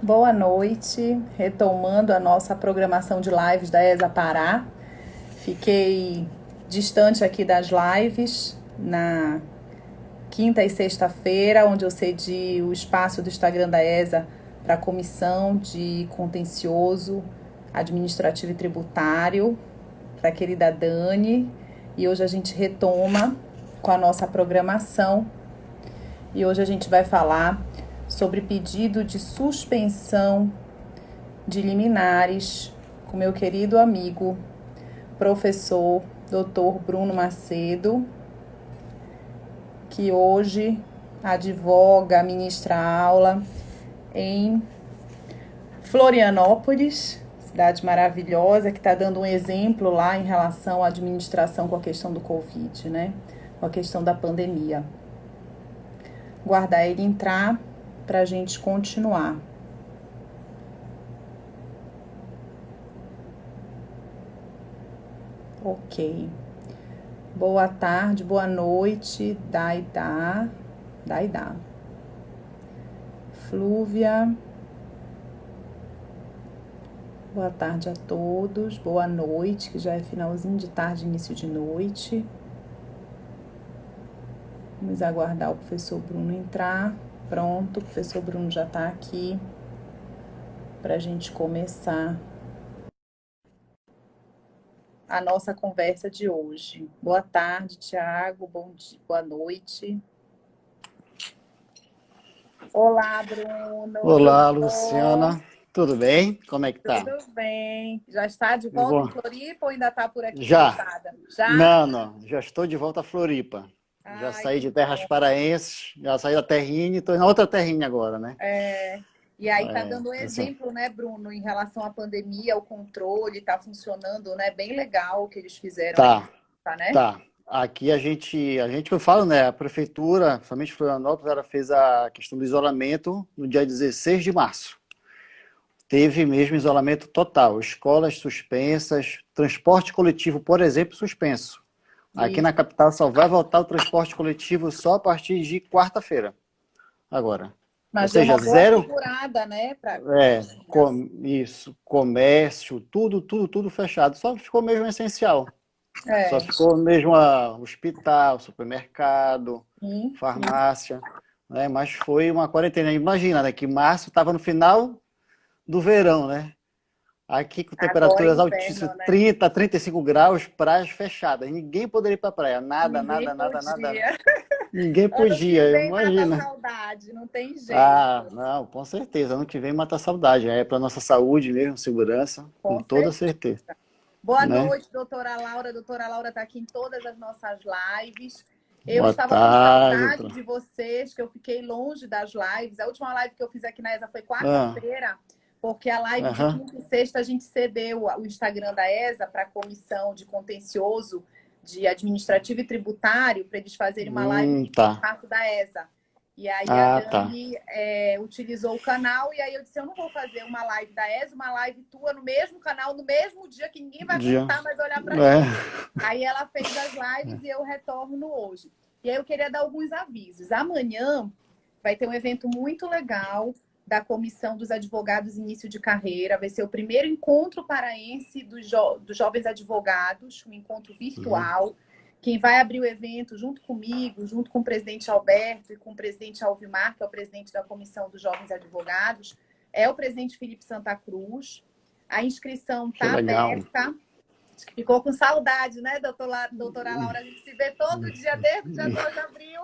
Boa noite, retomando a nossa programação de lives da ESA Pará. Fiquei distante aqui das lives na quinta e sexta-feira, onde eu cedi o espaço do Instagram da ESA para a Comissão de Contencioso Administrativo e Tributário, para a querida Dani. E hoje a gente retoma com a nossa programação. E hoje a gente vai falar sobre pedido de suspensão de liminares com meu querido amigo, professor Dr. Bruno Macedo, que hoje advoga, ministra aula em Florianópolis, cidade maravilhosa, que está dando um exemplo lá em relação à administração com a questão do Covid, né? Com a questão da pandemia. Guardar ele entrar para a gente continuar. Ok. Boa tarde, boa noite, Daidá. Flúvia. Boa tarde a todos. Boa noite, que já é finalzinho de tarde, início de noite. Vamos aguardar o professor Bruno entrar. Pronto, o professor Bruno já está aqui para a gente começar a nossa conversa de hoje. Boa tarde, Tiago. Bom dia, boa noite. Olá, Bruno. Olá, Tudo bom? Luciana. Tudo bem? Como é que tá? Tudo bem. Já está de volta em Bom, Floripa ou ainda está por aqui já. grudada? Já? Não. Já estou de volta a Floripa. Já Ai, saí que de terras bom. paraenses, já saí da terrinha e estou na outra terrinha agora, né? E aí tá É, dando um assim, exemplo, né, Bruno, em relação à pandemia, o controle tá funcionando, né? Bem legal o que eles fizeram aí, tá, tá, né? tá. Aqui a gente que eu falo, né? A prefeitura, somente Florianópolis, ela fez a questão do isolamento no dia 16 de março. Teve mesmo isolamento total, escolas suspensas, transporte coletivo, por exemplo, suspenso. Aqui Isso. na capital só vai voltar o transporte coletivo só a partir de quarta-feira, agora. Ou Mas deu seja, uma boa zero, segurada, né, para assim, isso, comércio, tudo fechado. Só ficou mesmo essencial. Só é, ficou mesmo hospital, supermercado, sim, sim. farmácia, né? Mas foi uma quarentena. Imagina, né, que março estava no final do verão, né? Aqui com Agora é temperaturas altíssimas, inverno, né? 30, 35 graus, praias fechadas. Ninguém poderia ir para a praia. Nada, Ninguém nada, nada, nada. podia. Ninguém Ano que podia, vem mata a imagina. saudade, não tem jeito. Ah, não, com certeza. Ano que vem mata a saudade. É para nossa saúde mesmo, segurança, com Com toda certeza. certeza, Boa né? noite, doutora Laura. Doutora Laura está aqui em todas as nossas lives. Eu Boa estava com tarde, saudade doutora. de vocês, que eu fiquei longe das lives. A última live que eu fiz aqui na ESA foi Ah, quarta-feira, porque a live de aham. quinta e sexta a gente cedeu o Instagram da ESA para a Comissão de Contencioso de Administrativo e Tributário, para eles fazerem uma live de Tá. parte da ESA. E aí a Ah, tá. Dani utilizou o canal, e aí eu disse, eu não vou fazer uma live da ESA, uma live tua no mesmo canal, no mesmo dia, que ninguém vai Dia. aguentar mais olhar para a gente. É. Aí ela fez as lives e eu retorno hoje. E aí eu queria dar alguns avisos. Amanhã vai ter um evento muito legal da Comissão dos Advogados Início de Carreira. Vai ser o primeiro encontro paraense dos jovens advogados, um encontro Uhum. virtual. Quem vai abrir o evento junto comigo, junto com o presidente Alberto e com o presidente Alvimar, que é o presidente da Comissão dos Jovens Advogados, é o presidente Felipe Santa Cruz. A inscrição Que está legal. aberta. Ficou com saudade, né, doutora Laura? A gente se vê todo dia desde o dia 2 de abril.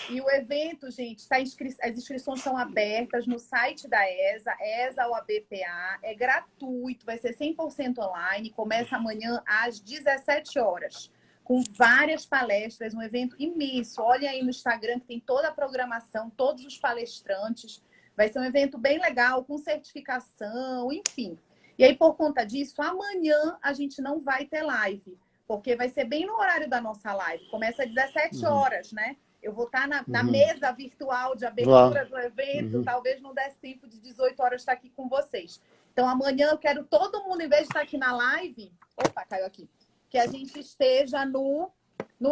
E o evento, gente, as inscrições estão abertas no site da ESA, ESA UABPA, é gratuito, vai ser 100% online, começa amanhã às 17 horas, com várias palestras, um evento imenso. Olhem aí no Instagram que tem toda a programação, todos os palestrantes. Vai ser um evento bem legal, com certificação, enfim. E aí, por conta disso, amanhã a gente não vai ter live, porque vai ser bem no horário da nossa live. Começa às 17 Uhum. horas, né? Eu vou estar na Uhum. mesa virtual de Lá. abertura do evento, Uhum. talvez não desse tempo de 18 horas estar aqui com vocês. Então, amanhã eu quero todo mundo, em vez de estar aqui na live, opa, caiu aqui, que a gente esteja no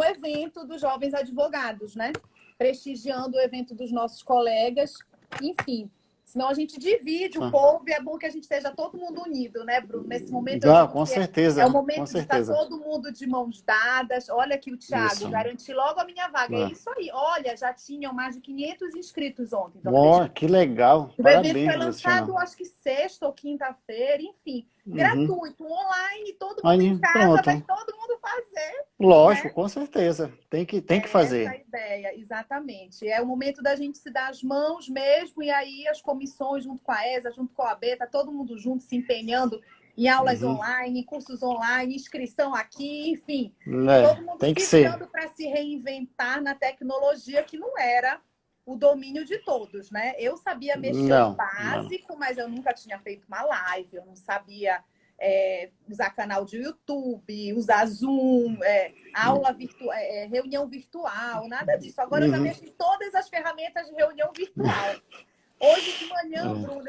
evento dos jovens advogados, né? Prestigiando o evento dos nossos colegas. Enfim, Senão a gente divide o Ah, povo e é bom que a gente esteja todo mundo unido, né, Bruno? Nesse momento eu digo com que é o certeza, com momento de estar certeza. todo mundo de mãos dadas. Olha aqui o Thiago, Isso. garanti logo a minha vaga. É Ah. isso aí. Olha, já tinham mais de 500 inscritos ontem, tu Ó, acredita? que legal. O evento foi Parabéns, Luciana. lançado, acho que sexta ou quinta-feira, enfim, Uhum. gratuito, online, todo mundo em Aí, casa, mas pronto. todo mundo fazer, Lógico, né? com certeza. Tem que É essa a fazer. ideia, exatamente. É o momento da gente se dar as mãos mesmo, e aí as comissões, junto com a ESA, junto com a AB, tá todo mundo junto se empenhando em aulas Uhum. online, cursos online, inscrição aqui, enfim, É, todo mundo tem que se ser. virando para se reinventar na tecnologia que não era o domínio de todos, né? Eu sabia mexer o Não, não. básico, mas eu nunca tinha feito uma live, eu não sabia usar canal de YouTube, usar Zoom, aula virtual, reunião virtual, nada disso. Agora eu já Uhum. mexo em todas as ferramentas de reunião virtual. Hoje de manhã, É. Bruno,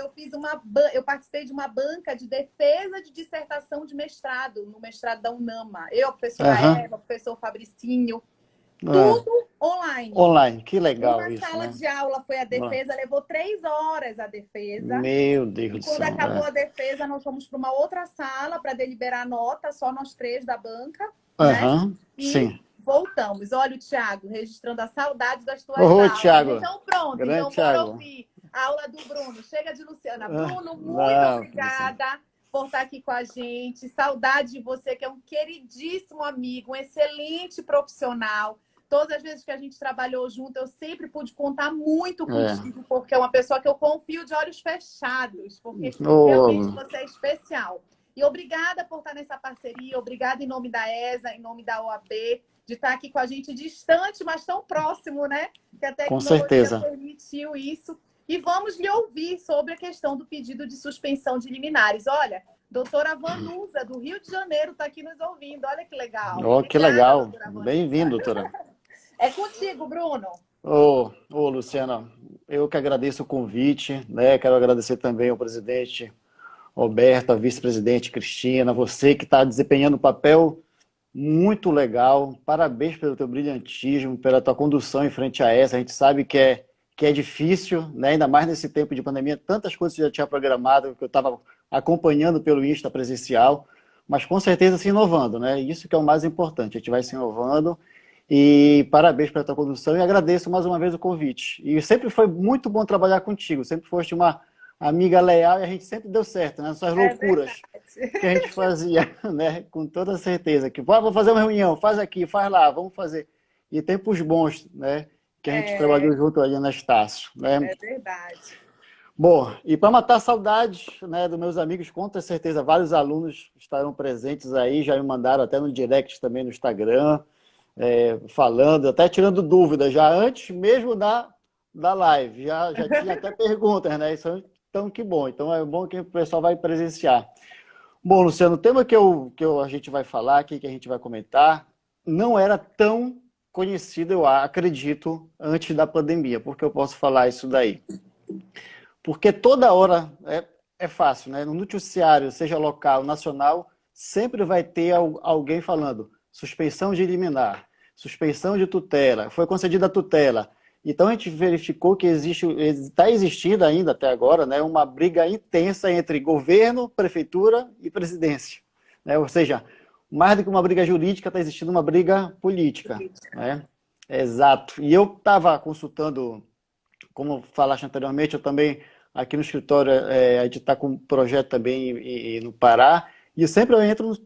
eu participei de uma banca de defesa de dissertação de mestrado, no mestrado da UNAMA. Eu, a professora Aham. Eva, o professor Fabricinho, É. tudo online. Online, que legal Uma isso, sala né? de aula foi a Ó, defesa, levou 3 horas a defesa. meu Deus E do quando céu. acabou É. a defesa, nós fomos para uma outra sala para deliberar a nota, só nós três da banca, né? Aham, E sim. voltamos. Olha o Thiago, registrando a saudade das tuas Ô, aulas. Thiago. Então, pronto. Grande Então, bora Thiago. ouvir a aula do Bruno. Chega de Luciana. Ah, Bruno, muito não, Luciano. obrigada por estar aqui com a gente. Saudade de você, que é um queridíssimo amigo, um excelente profissional. Todas as vezes que a gente trabalhou junto, eu sempre pude contar muito É. contigo, porque é uma pessoa que eu confio de olhos fechados, porque realmente Ô, você é especial. E obrigada por estar nessa parceria, obrigada em nome da ESA, em nome da OAB, de estar aqui com a gente distante, mas tão próximo, né? Que a com tecnologia certeza. permitiu isso. E vamos lhe ouvir sobre a questão do pedido de suspensão de liminares. Olha, doutora Vanusa, do Rio de Janeiro, está aqui nos ouvindo. Olha que legal. Ó, que Obrigada, legal. doutora Vanusa. Bem-vindo, doutora. É contigo, Bruno. Luciana, eu que agradeço o convite, né? Quero agradecer também ao presidente Roberto, a vice-presidente Cristina, você que está desempenhando um papel muito legal. Parabéns pelo teu brilhantismo, pela tua condução em frente a essa. A gente sabe que é difícil, né? Ainda mais nesse tempo de pandemia. Tantas coisas que eu já tinha programado, que eu estava acompanhando pelo Insta presencial, mas com certeza se inovando, né? Isso que é o mais importante. A gente vai se inovando. E parabéns pela tua condução e agradeço mais uma vez o convite. E sempre foi muito bom trabalhar contigo. Sempre foste uma amiga leal e a gente sempre deu certo, né? Essas É loucuras verdade. que a gente fazia, né? Com toda certeza. Que, vou fazer uma reunião, faz aqui, faz lá, vamos fazer. E tempos bons, né? Que a gente trabalhou junto ali na Estácio, né? É verdade. Bom, e para matar saudades, né, dos meus amigos, com toda certeza, vários alunos estarão presentes aí, já me mandaram até no direct também no Instagram, falando, até tirando dúvidas, já antes mesmo da live, já tinha até perguntas, né? Então, que bom. Então, é bom que o pessoal vai presenciar. Bom, Luciano, o tema a gente vai falar aqui, que a gente vai comentar, não era tão conhecido, eu acredito, antes da pandemia. Por que eu posso falar isso daí? Porque toda hora é fácil, né? No noticiário, seja local, nacional, sempre vai ter alguém falando suspeição de liminar, suspeição de tutela, foi concedida a tutela. Então a gente verificou que está existindo ainda até agora, né, uma briga intensa entre governo, prefeitura e presidência, né? Ou seja, mais do que uma briga jurídica, está existindo uma briga política, né? Exato. E eu estava consultando, como falaste anteriormente, eu também aqui no escritório, a gente está com um projeto também no Pará, e sempre eu entro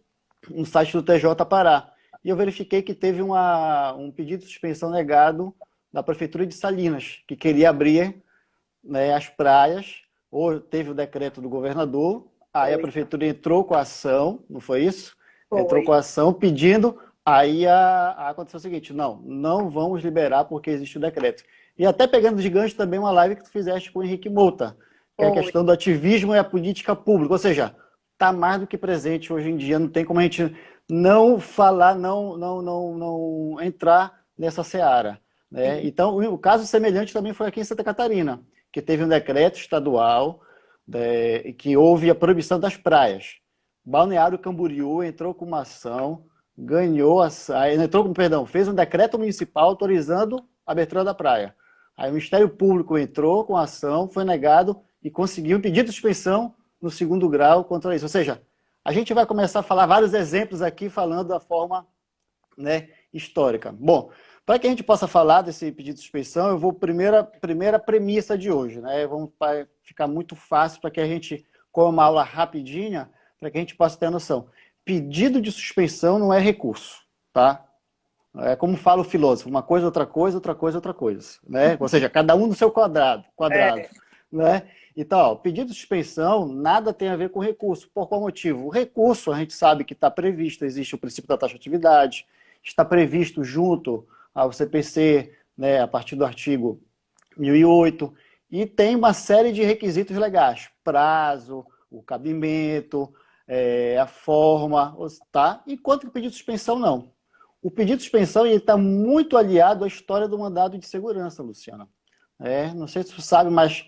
no site do TJ Pará. E eu verifiquei que teve um pedido de suspensão negado da Prefeitura de Salinas, que queria abrir, né, as praias, ou teve o decreto do governador, aí a Foi, Prefeitura entrou com a ação, não foi isso? Entrou com foi. a ação pedindo, aí aconteceu o seguinte, não vamos liberar porque existe o decreto. E até pegando de gancho também uma live que tu fizeste com o Henrique Mouta, que é a Foi. questão do ativismo e a política pública, ou seja, está mais do que presente hoje em dia, não tem como a gente não falar, não entrar nessa seara, né? Sim. Então, o caso semelhante também foi aqui em Santa Catarina, que teve um decreto estadual, que houve a proibição das praias. Balneário Camboriú entrou com uma ação, ganhou entrou com, perdão, fez um decreto municipal autorizando a abertura da praia. Aí o Ministério Público entrou com a ação, foi negado e conseguiu um pedido de suspensão no segundo grau contra isso. Ou seja, a gente vai começar a falar vários exemplos aqui falando da forma, né, histórica. Bom, para que a gente possa falar desse pedido de suspensão, eu vou primeira premissa de hoje, né? Vamos ficar muito fácil para que a gente, com uma aula rapidinha, para que a gente possa ter a noção. Pedido de suspensão não é recurso, tá? É como fala o filósofo, uma coisa, outra coisa, outra coisa, outra coisa, né? Ou seja, cada um no seu quadrado, né? Então, ó, pedido de suspensão nada tem a ver com recurso. Por qual motivo? O recurso, a gente sabe que está previsto, existe o princípio da taxatividade, está previsto junto ao CPC, né, a partir do artigo 1008, e tem uma série de requisitos legais, prazo, o cabimento, a forma, tá? Enquanto que o pedido de suspensão não. O pedido de suspensão está muito aliado à história do mandado de segurança, Luciana. Não sei se você sabe, mas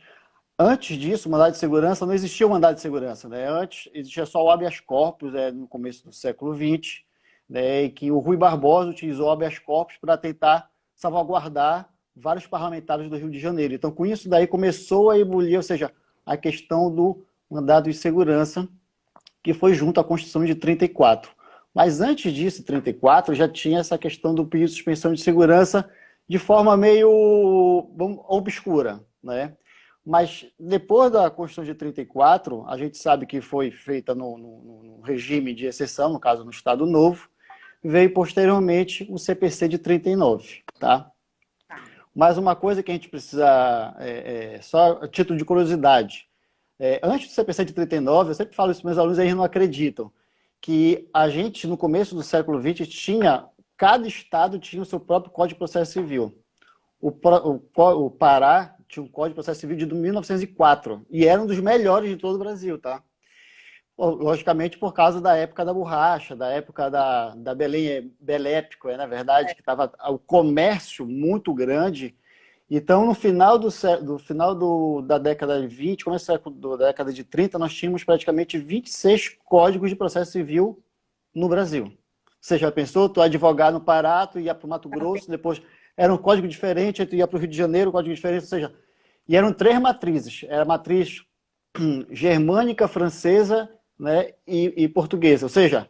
antes disso, o mandado de segurança, não existia o mandado de segurança. Né? Antes existia só o habeas corpus, no começo do século XX, né, e que o Rui Barbosa utilizou o habeas corpus para tentar salvaguardar vários parlamentares do Rio de Janeiro. Então, com isso daí começou a ebulir, ou seja, a questão do mandado de segurança, que foi junto à Constituição de 34. Mas antes disso, em 34, já tinha essa questão do pedido de suspensão de segurança de forma meio obscura, né? Mas depois da Constituição de 34, a gente sabe que foi feita no regime de exceção, no caso no Estado Novo, veio posteriormente o CPC de 39, tá? Mas uma coisa que a gente precisa, só a título de curiosidade, antes do CPC de 39, eu sempre falo isso para meus alunos e eles não acreditam, que a gente, no começo do século XX, cada estado tinha o seu próprio Código de Processo Civil. O Pará tinha um Código de Processo Civil de 1904, e era um dos melhores de todo o Brasil, tá? Logicamente por causa da época da borracha, da época da Belém Belépico, na verdade, que estava o comércio muito grande. Então, no final da década de 20, começo da década de 30, nós tínhamos praticamente 26 códigos de processo civil no Brasil. Você já pensou? Tu advogar no Pará, tu ia para o Mato Grosso, depois era um código diferente, aí tu ia para o Rio de Janeiro, um código diferente, ou seja, e eram 3 matrizes. Era a matriz germânica, francesa, né, e portuguesa, ou seja,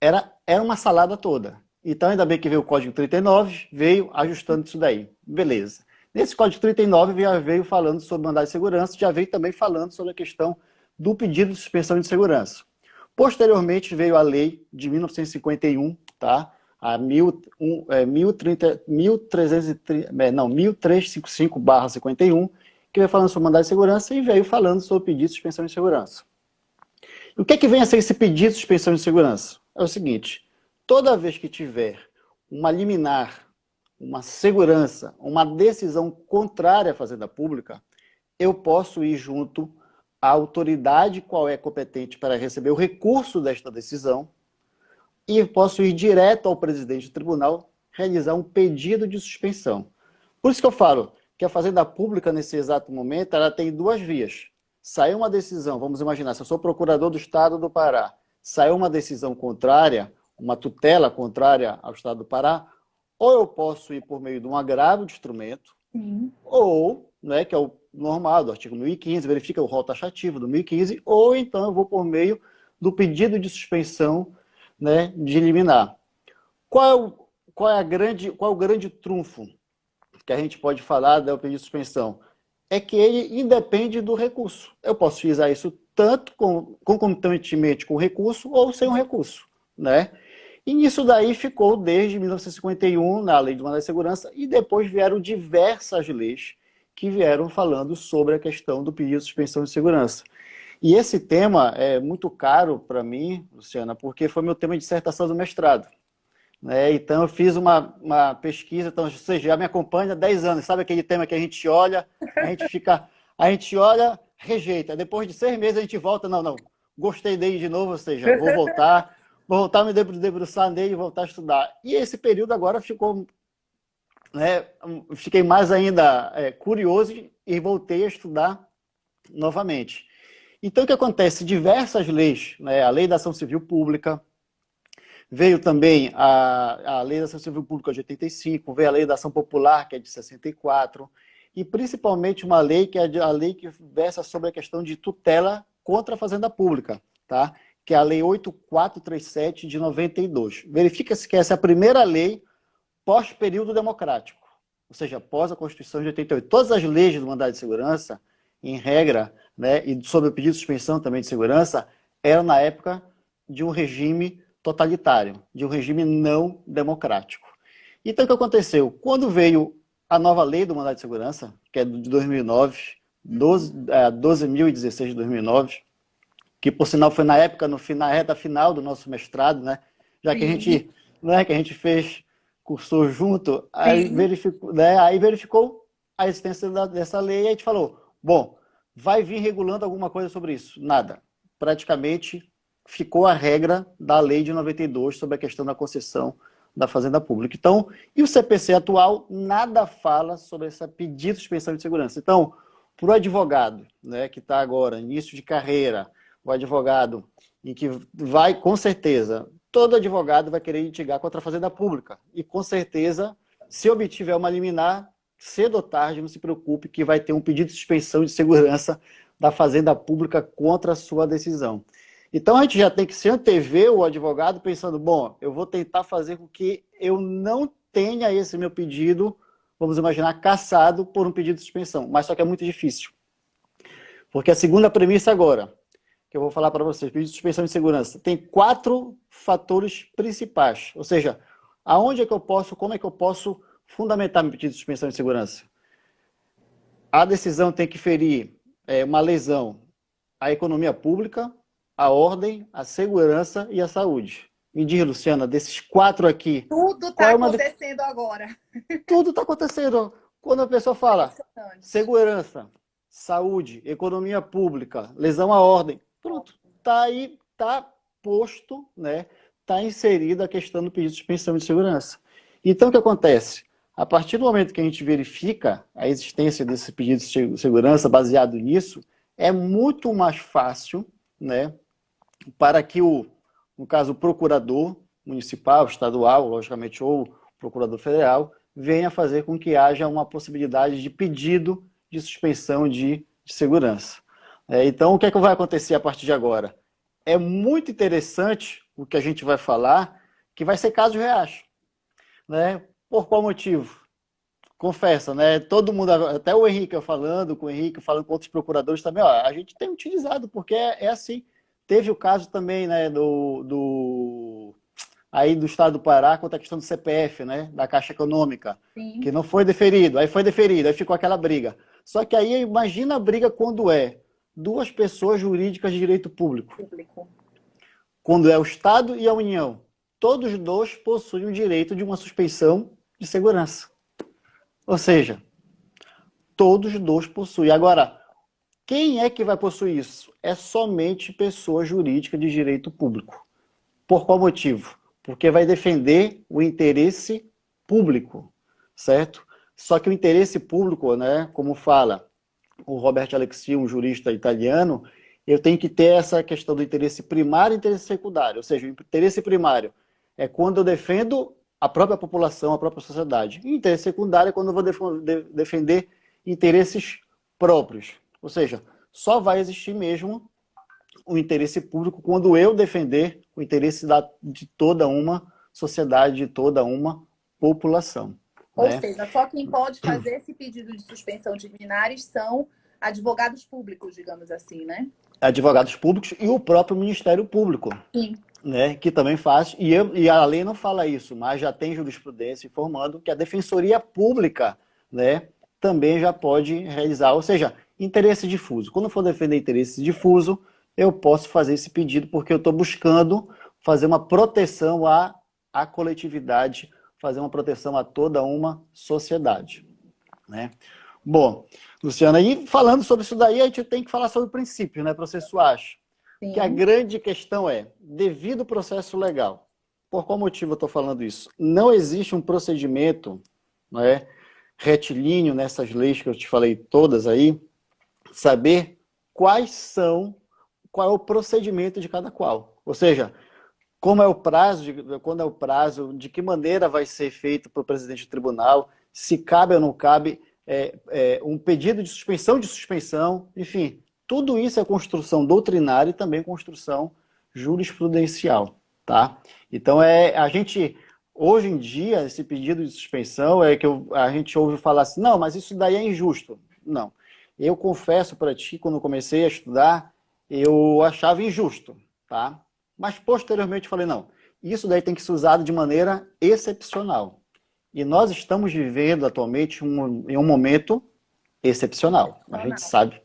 era uma salada toda. Então, ainda bem que veio o Código 39, veio ajustando isso daí. Beleza. Nesse Código 39 já veio falando sobre mandado de segurança, já veio também falando sobre a questão do pedido de suspensão de segurança. Posteriormente veio a lei de 1951, tá? A 1355/51, que veio falando sobre mandado de segurança e veio falando sobre pedido de suspensão de segurança. E o que vem a ser esse pedido de suspensão de segurança? É o seguinte, toda vez que tiver uma liminar, uma segurança, uma decisão contrária à Fazenda Pública, eu posso ir junto à autoridade qual é competente para receber o recurso desta decisão e posso ir direto ao presidente do tribunal realizar um pedido de suspensão. Por isso que eu falo que a Fazenda Pública, nesse exato momento, ela tem 2 vias. Saiu uma decisão, vamos imaginar, se eu sou procurador do Estado do Pará, saiu uma decisão contrária, uma tutela contrária ao Estado do Pará, ou eu posso ir por meio de um agravo de instrumento, ou, né, que é o normal do artigo 1015, verifica o rol taxativo do 1015, ou então eu vou por meio do pedido de suspensão, né, de liminar. Qual é o grande trunfo que a gente pode falar do pedido de suspensão? É que ele independe do recurso. Eu posso utilizar isso tanto concomitantemente com o recurso ou sem o recurso, né? E isso daí ficou desde 1951 na Lei de Mandado de Segurança e depois vieram diversas leis que vieram falando sobre a questão do pedido de suspensão de segurança. E esse tema é muito caro para mim, Luciana, porque foi meu tema de dissertação do mestrado. Né? Então eu fiz uma pesquisa, então você já me acompanha há 10 anos, sabe aquele tema que a gente olha, a gente olha, rejeita, depois de 6 meses a gente volta, não, gostei dele de novo, ou seja, vou voltar me debruçar nele e voltar a estudar. E esse período agora ficou, né, fiquei mais ainda curioso e voltei a estudar novamente. Então o que acontece? Diversas leis, né, a Lei da Ação Civil Pública, veio também a Lei da Ação Civil Pública de 85, veio a Lei da Ação Popular, que é de 64, e principalmente uma lei que é a lei que versa sobre a questão de tutela contra a fazenda pública, tá? Que é a Lei 8437 de 92. Verifica-se que essa é a primeira lei pós-período democrático, ou seja, após a Constituição de 88. Todas as leis do mandado de segurança, em regra, né, e sobre o pedido de suspensão também de segurança, eram na época de um regime totalitário, de um regime não democrático. Então, o que aconteceu? Quando veio a nova lei do mandado de segurança, que é de 2009, 12.016 de 2009, que por sinal foi na época, na reta final do nosso mestrado, né? Já que a gente, né, que a gente fez, cursou junto, aí verificou, né, aí verificou a existência dessa lei e a gente falou, bom, vai vir regulando alguma coisa sobre isso? Nada. Praticamente ficou a regra da lei de 92 sobre a questão da concessão da fazenda pública. Então, e o CPC atual nada fala sobre esse pedido de suspensão de segurança. Então, para o advogado, né, que está agora, início de carreira, o advogado, em que vai, com certeza, todo advogado vai querer litigar contra a fazenda pública. E, com certeza, se obtiver uma liminar, cedo ou tarde, não se preocupe que vai ter um pedido de suspensão de segurança da fazenda pública contra a sua decisão. Então, a gente já tem que se antever o advogado pensando, bom, eu vou tentar fazer com que eu não tenha esse meu pedido, vamos imaginar, cassado por um pedido de suspensão. Mas só que é muito difícil. Porque a segunda premissa agora, que eu vou falar para vocês, pedido de suspensão de segurança, tem 4 fatores principais. Ou seja, aonde é que eu posso, como é que eu posso fundamentar meu pedido de suspensão de segurança? A decisão tem que ferir uma lesão à economia pública, à ordem, à segurança e à saúde. Me diz, Luciana, desses 4 aqui... Tudo está acontecendo agora. Tudo está acontecendo. Quando a pessoa fala segurança, saúde, economia pública, lesão à ordem, pronto, está aí, está posto, né? Está inserida a questão do pedido de suspensão de segurança. Então, o que acontece? A partir do momento que a gente verifica a existência desse pedido de segurança baseado nisso, é muito mais fácil, né, para que no caso, o procurador municipal, estadual, logicamente, ou o procurador federal, venha fazer com que haja uma possibilidade de pedido de suspensão de segurança. Então, o que é que vai acontecer a partir de agora? É muito interessante o que a gente vai falar, que vai ser casos reais. Né? Por qual motivo? Confessa, né? Todo mundo, até o Henrique falando com outros procuradores também, ó, a gente tem utilizado, porque é assim. Teve o caso também, né, aí do estado do Pará contra a questão do CPF, né, da Caixa Econômica, Sim. Que não foi deferido, aí foi deferido, aí ficou aquela briga. Só que aí imagina a briga quando é 2 pessoas jurídicas de direito público. Quando é o Estado e a União. Todos 2 possuem o direito de uma suspensão de segurança. Ou seja, todos 2 possuem. Agora, quem é que vai possuir isso? É somente pessoa jurídica de direito público. Por qual motivo? Porque vai defender o interesse público, certo? Só que o interesse público, né, como fala o Robert Alexi, um jurista italiano, eu tenho que ter essa questão do interesse primário e interesse secundário. Ou seja, o interesse primário é quando eu defendo a própria população, a própria sociedade. E o interesse secundário é quando eu vou defender interesses próprios. Ou seja, só vai existir mesmo o interesse público quando eu defender o interesse de toda uma sociedade, de toda uma população. Ou seja, só quem pode fazer esse pedido de suspensão de liminares são advogados públicos, digamos assim, né? Advogados públicos e o próprio Ministério Público. Sim. Né, que também faz, e a lei não fala isso, mas já tem jurisprudência informando que a Defensoria Pública, né, também já pode realizar, ou seja, interesse difuso. Quando for defender interesse difuso, eu posso fazer esse pedido porque eu estou buscando fazer uma proteção à coletividade, fazer uma proteção a toda uma sociedade. Né? Bom, Luciana, e falando sobre isso daí, a gente tem que falar sobre princípios, né, processuais. Que a grande questão é, devido ao processo legal, por qual motivo eu estou falando isso? Não existe um procedimento, né, retilíneo nessas leis que eu te falei todas aí, saber qual é o procedimento de cada qual. Ou seja, quando é o prazo, de que maneira vai ser feito para o presidente do tribunal, se cabe ou não cabe, um pedido de suspensão, enfim, tudo isso é construção doutrinária e também construção jurisprudencial, tá? Então, a gente, hoje em dia, esse pedido de suspensão é que a gente ouve falar assim, não, mas isso daí é injusto. Não. Eu confesso para ti, quando eu comecei a estudar, eu achava injusto, tá? Mas posteriormente falei, não, isso daí tem que ser usado de maneira excepcional. E nós estamos vivendo atualmente em um momento excepcional. A gente sabe,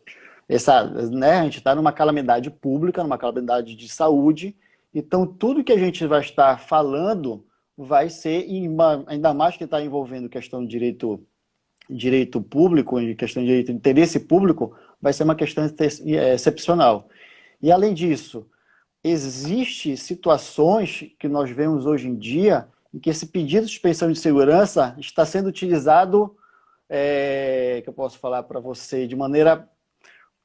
né, a gente está numa calamidade pública, numa calamidade de saúde, então tudo que a gente vai estar falando vai ser, ainda mais que está envolvendo questão de direito público, questão de direito de interesse público, vai ser uma questão excepcional. E além disso, existem situações que nós vemos hoje em dia em que esse pedido de suspensão de segurança está sendo utilizado, que eu posso falar para você, de maneira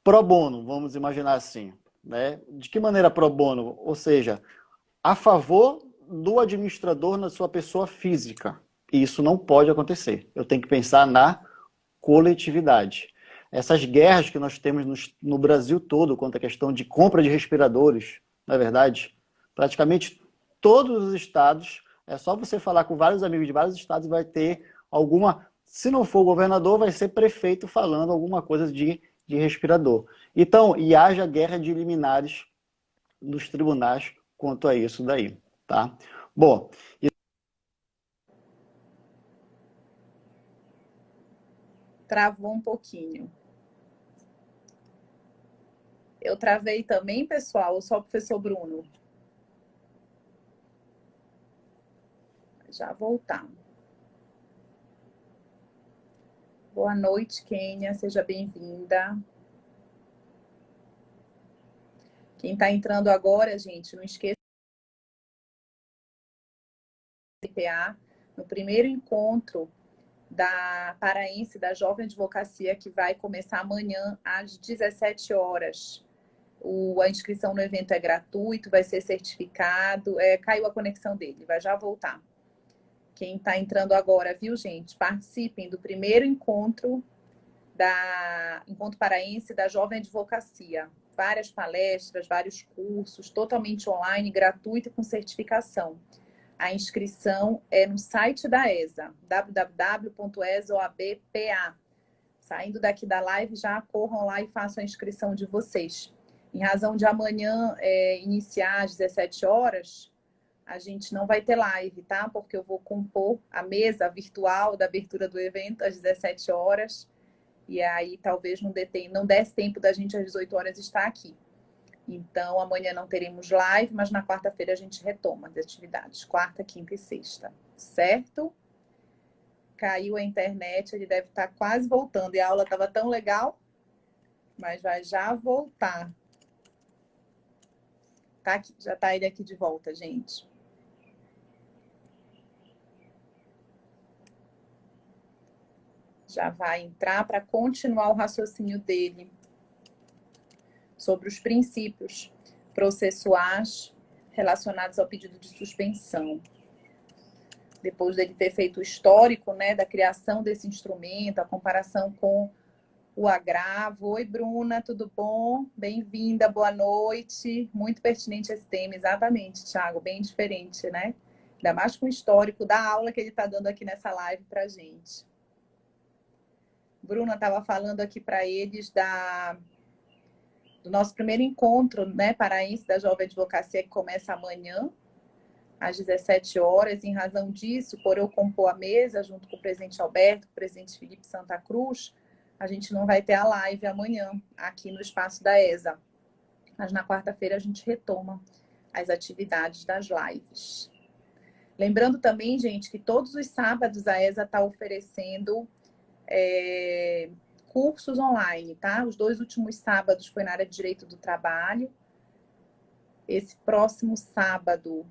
pro bono, vamos imaginar assim. Né? De que maneira pro bono? Ou seja, a favor do administrador na sua pessoa física. E isso não pode acontecer. Eu tenho que pensar na coletividade. Essas guerras que nós temos no Brasil todo quanto à questão de compra de respiradores, não é verdade? Praticamente todos os estados, é só você falar com vários amigos de vários estados, vai ter alguma, se não for governador, vai ser prefeito falando alguma coisa de respirador. Então, e haja guerra de liminares nos tribunais quanto a isso daí, tá? Bom, Travou um pouquinho. Eu travei também, pessoal, ou só o professor Bruno? Já voltar. Boa noite, Kênia, seja bem-vinda. Quem está entrando agora, gente, não esqueça do PA, no primeiro encontro da Paraense, da Jovem Advocacia, que vai começar amanhã às 17 horas. A inscrição no evento é gratuito, vai ser certificado. Caiu a conexão dele, vai já voltar. Quem está entrando agora, viu, gente? Participem do primeiro encontro Encontro Paraense da Jovem Advocacia. Várias palestras, vários cursos, totalmente online, gratuito e com certificação. A inscrição é no site da ESA, www.esoabpa. Saindo daqui da live, já corram lá e façam a inscrição de vocês. Em razão de amanhã iniciar às 17 horas, a gente não vai ter live, tá? Porque eu vou compor a mesa virtual da abertura do evento às 17 horas. E aí talvez não desse tempo da gente às 18 horas estar aqui. Então, amanhã não teremos live, mas na quarta-feira a gente retoma as atividades. Quarta, quinta e sexta, certo? Caiu a internet, ele deve estar quase voltando. E a aula estava tão legal, mas vai já voltar. Tá aqui, já está ele aqui de volta, gente. Já vai entrar para continuar o raciocínio dele sobre os princípios processuais relacionados ao pedido de suspensão. Depois dele ter feito o histórico, né, da criação desse instrumento, a comparação com o agravo. Oi, Bruna, tudo bom? Bem-vinda, boa noite. Muito pertinente esse tema, exatamente, Thiago, bem diferente, né? Ainda mais com o histórico da aula que ele está dando aqui nessa live para a gente. Bruna estava falando aqui para eles do nosso primeiro encontro, né, paraense da Jovem Advocacia, que começa amanhã, às 17 horas. Em razão disso, por eu compor a mesa, junto com o presidente Alberto, o presidente Felipe Santa Cruz, a gente não vai ter a live amanhã, aqui no espaço da ESA. Mas na quarta-feira a gente retoma as atividades das lives. Lembrando também, gente, que todos os sábados a ESA está oferecendo cursos online, tá? Os 2 últimos sábados foi na área de Direito do Trabalho. Esse próximo sábado,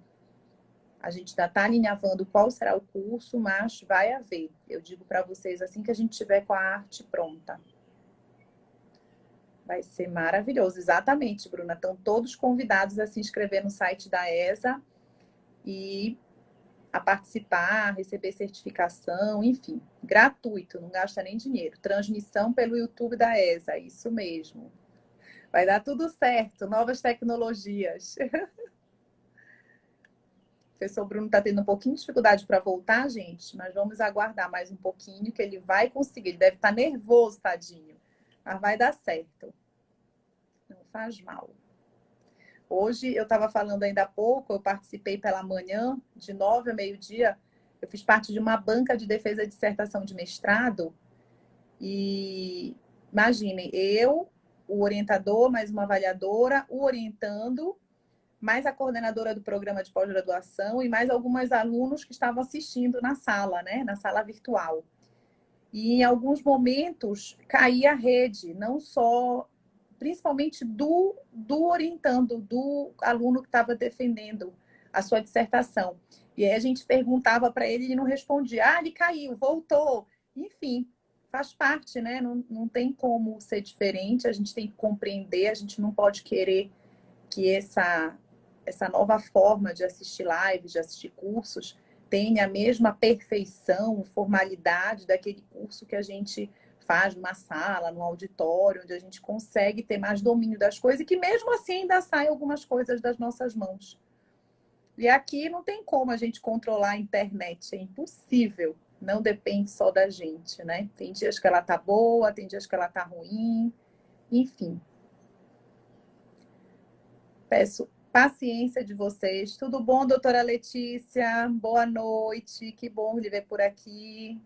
a gente ainda está alinhavando qual será o curso, mas vai haver. Eu digo para vocês assim que a gente tiver com a arte pronta. Vai ser maravilhoso. Exatamente, Bruna. Estão todos convidados a se inscrever no site da ESA e a participar, receber certificação, enfim, gratuito, não gasta nem dinheiro. Transmissão pelo YouTube da ESA, isso mesmo. Vai dar tudo certo, novas tecnologias. O professor Bruno está tendo um pouquinho de dificuldade para voltar, gente, mas vamos aguardar mais um pouquinho que ele vai conseguir. Ele deve estar nervoso, tadinho, mas vai dar certo. Não faz mal. Hoje, eu estava falando ainda há pouco, eu participei pela manhã, de 9 a meio-dia, eu fiz parte de uma banca de defesa de dissertação de mestrado, e imaginem, eu, o orientador, mais uma avaliadora, o orientando, mais a coordenadora do programa de pós-graduação e mais alguns alunos que estavam assistindo na sala, né, na sala virtual. E em alguns momentos caía a rede, não só, principalmente do orientando, do aluno que estava defendendo a sua dissertação. E aí a gente perguntava para ele, ele não respondia. Ah, ele caiu, voltou. Enfim, faz parte, né? Não tem como ser diferente, a gente tem que compreender, a gente não pode querer que essa nova forma de assistir lives, de assistir cursos, tenha a mesma perfeição, formalidade daquele curso que a gente faz numa sala, num auditório, onde a gente consegue ter mais domínio das coisas e que mesmo assim ainda saem algumas coisas das nossas mãos. E aqui não tem como a gente controlar a internet, é impossível. Não depende só da gente, né? Tem dias que ela tá boa, tem dias que ela tá ruim, enfim. Peço paciência de vocês. Tudo bom, doutora Letícia? Boa noite, que bom lhe ver por aqui.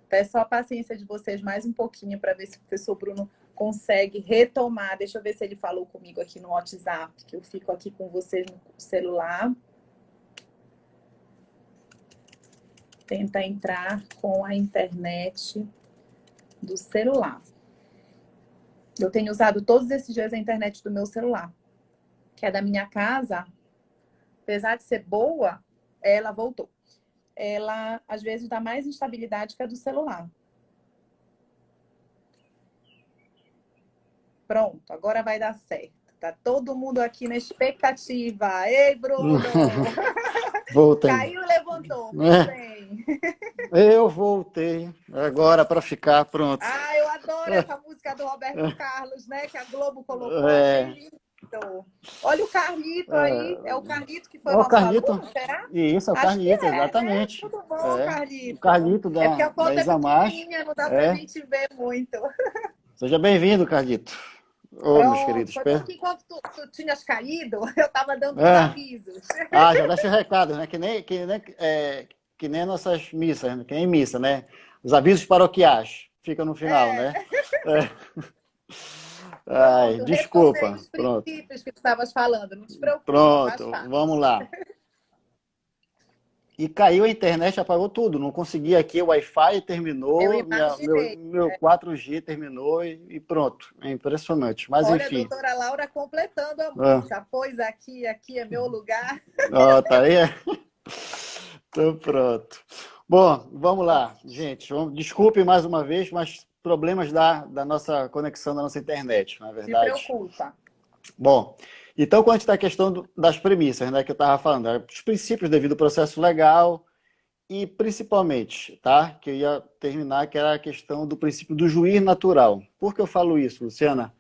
Peço só a paciência de vocês mais um pouquinho para ver se o professor Bruno consegue retomar. Deixa eu ver se ele falou comigo aqui no WhatsApp, que eu fico aqui com vocês no celular. Tenta entrar com a internet do celular. Eu tenho usado todos esses dias a internet do meu celular, que é da minha casa. Apesar de ser boa, ela voltou. Ela, às vezes, dá mais instabilidade que a do celular. Pronto, agora vai dar certo. Tá todo mundo aqui na expectativa. Ei, Bruno! Voltei. Caiu e levantou. Muito bem. Eu voltei agora para ficar pronto. Ah, eu adoro essa música do Roberto Carlos, né? Que a Globo colocou. Achei lindo. Olha o Carlito aí. É o Carlito que foi o nosso Carlito, aluno, será? isso, é o Acho Carlito, que é, exatamente. né? Tudo bom, É. Carlito? O Carlito É porque a da foto é Isamar. pequenininha, não dá pra gente ver muito. Seja bem-vindo, Carlito. Ô, meus Pronto, queridos. foi bom que enquanto tu tinhas caído, eu estava dando os avisos. Ah, já deixa o recado, né? Que nem nossas missas, né? Que nem missa, né? Os avisos paroquiais. Fica no final, né? Ai, Pronto, retomei desculpa. os Pronto. princípios que tu estavas falando, não te preocupa, faz Pronto, parte. vamos lá. E caiu a internet, apagou tudo. Não consegui aqui, o Wi-Fi Eu terminou, imaginei. meu 4G terminou e pronto. É impressionante. Mas Olha, a enfim. doutora Laura completando a música. Pois aqui é meu lugar. Tá aí? Então pronto. Bom, vamos lá, gente. Desculpe mais uma vez, mas problemas da nossa conexão, da nossa internet, não é Se verdade? preocupa. Bom, então quando a gente está a questão das premissas, né, que eu estava falando, os princípios devido ao processo legal e principalmente, tá, que eu ia terminar, que era a questão do princípio do juiz natural. Por que eu falo isso, Luciana?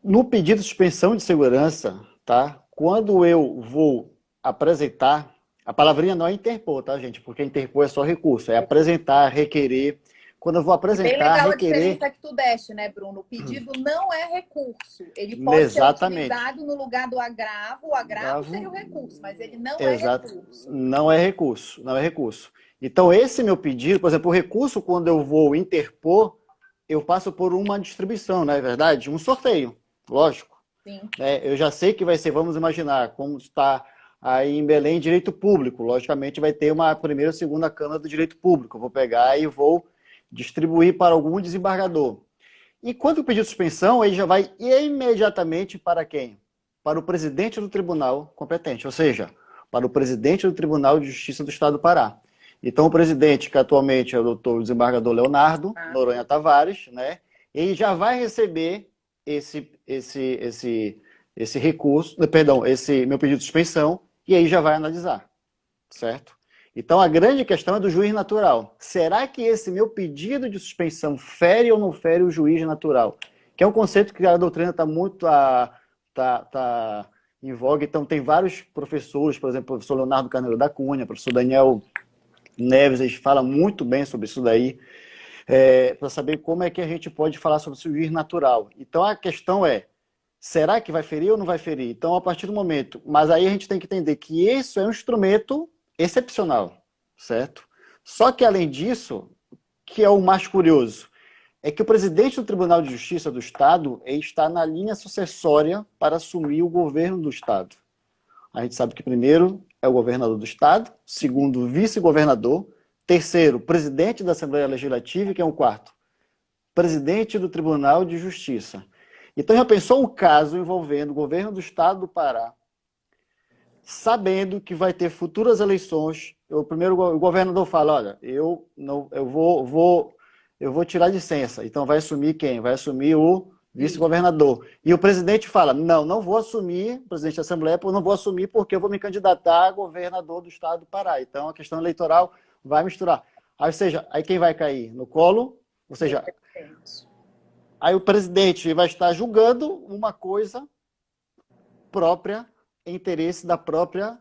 No pedido de suspensão de segurança, tá, quando eu vou apresentar, a palavrinha não é interpor, tá, gente? Porque interpor é só recurso, é apresentar, requerer. Quando eu vou Bem apresentar, legal a requerer... diferença que tu deste, né, Bruno? O pedido não é recurso. Ele pode Exatamente. ser utilizado no lugar do agravo. O agravo seria o recurso, mas ele não é Exato. recurso. Não é recurso, não é recurso. Então, esse meu pedido, por exemplo, o recurso, quando eu vou interpor, eu passo por uma distribuição, não é verdade? Um sorteio, lógico. Sim. Eu já sei que vai ser, vamos imaginar, como está aí em Belém, direito público. Logicamente, vai ter uma primeira ou segunda Câmara do Direito Público. Eu vou pegar e vou distribuir para algum desembargador. E quando o pedido de suspensão, ele já vai imediatamente para quem? Para o presidente do tribunal competente, ou seja, para o presidente do Tribunal de Justiça do Estado do Pará. Então, o presidente, que atualmente é o doutor desembargador Leonardo Noronha Tavares, né, ele já vai receber esse recurso, perdão, esse meu pedido de suspensão, e aí já vai analisar. certo? Então, a grande questão é do juiz natural. Será que esse meu pedido de suspensão fere ou não fere o juiz natural? Que é um conceito que a doutrina está muito em voga. Então, tem vários professores, por exemplo, o professor Leonardo Carneiro da Cunha, o professor Daniel Neves, eles falam muito bem sobre isso daí, para saber como é que a gente pode falar sobre o juiz natural. Então, a questão é, será que vai ferir ou não vai ferir? Então, a partir do momento... Mas aí a gente tem que entender que isso é um instrumento excepcional, certo? Só que, além disso, que é o mais curioso, é que o presidente do Tribunal de Justiça do Estado está na linha sucessória para assumir o governo do Estado. A gente sabe que primeiro é o governador do Estado, segundo o vice-governador, terceiro, presidente da Assembleia Legislativa, e quem é o quarto? Presidente do Tribunal de Justiça. Então já pensou um caso envolvendo o governo do Estado do Pará, sabendo que vai ter futuras eleições, o governador fala, olha, eu vou tirar licença. Então vai assumir quem? Vai assumir o vice-governador. E o presidente fala, não vou assumir, presidente da Assembleia, não vou assumir porque eu vou me candidatar a governador do Estado do Pará. Então a questão eleitoral vai misturar. Ou seja, aí quem vai cair? No colo? Ou seja, aí o presidente vai estar julgando uma coisa própria, interesse da própria,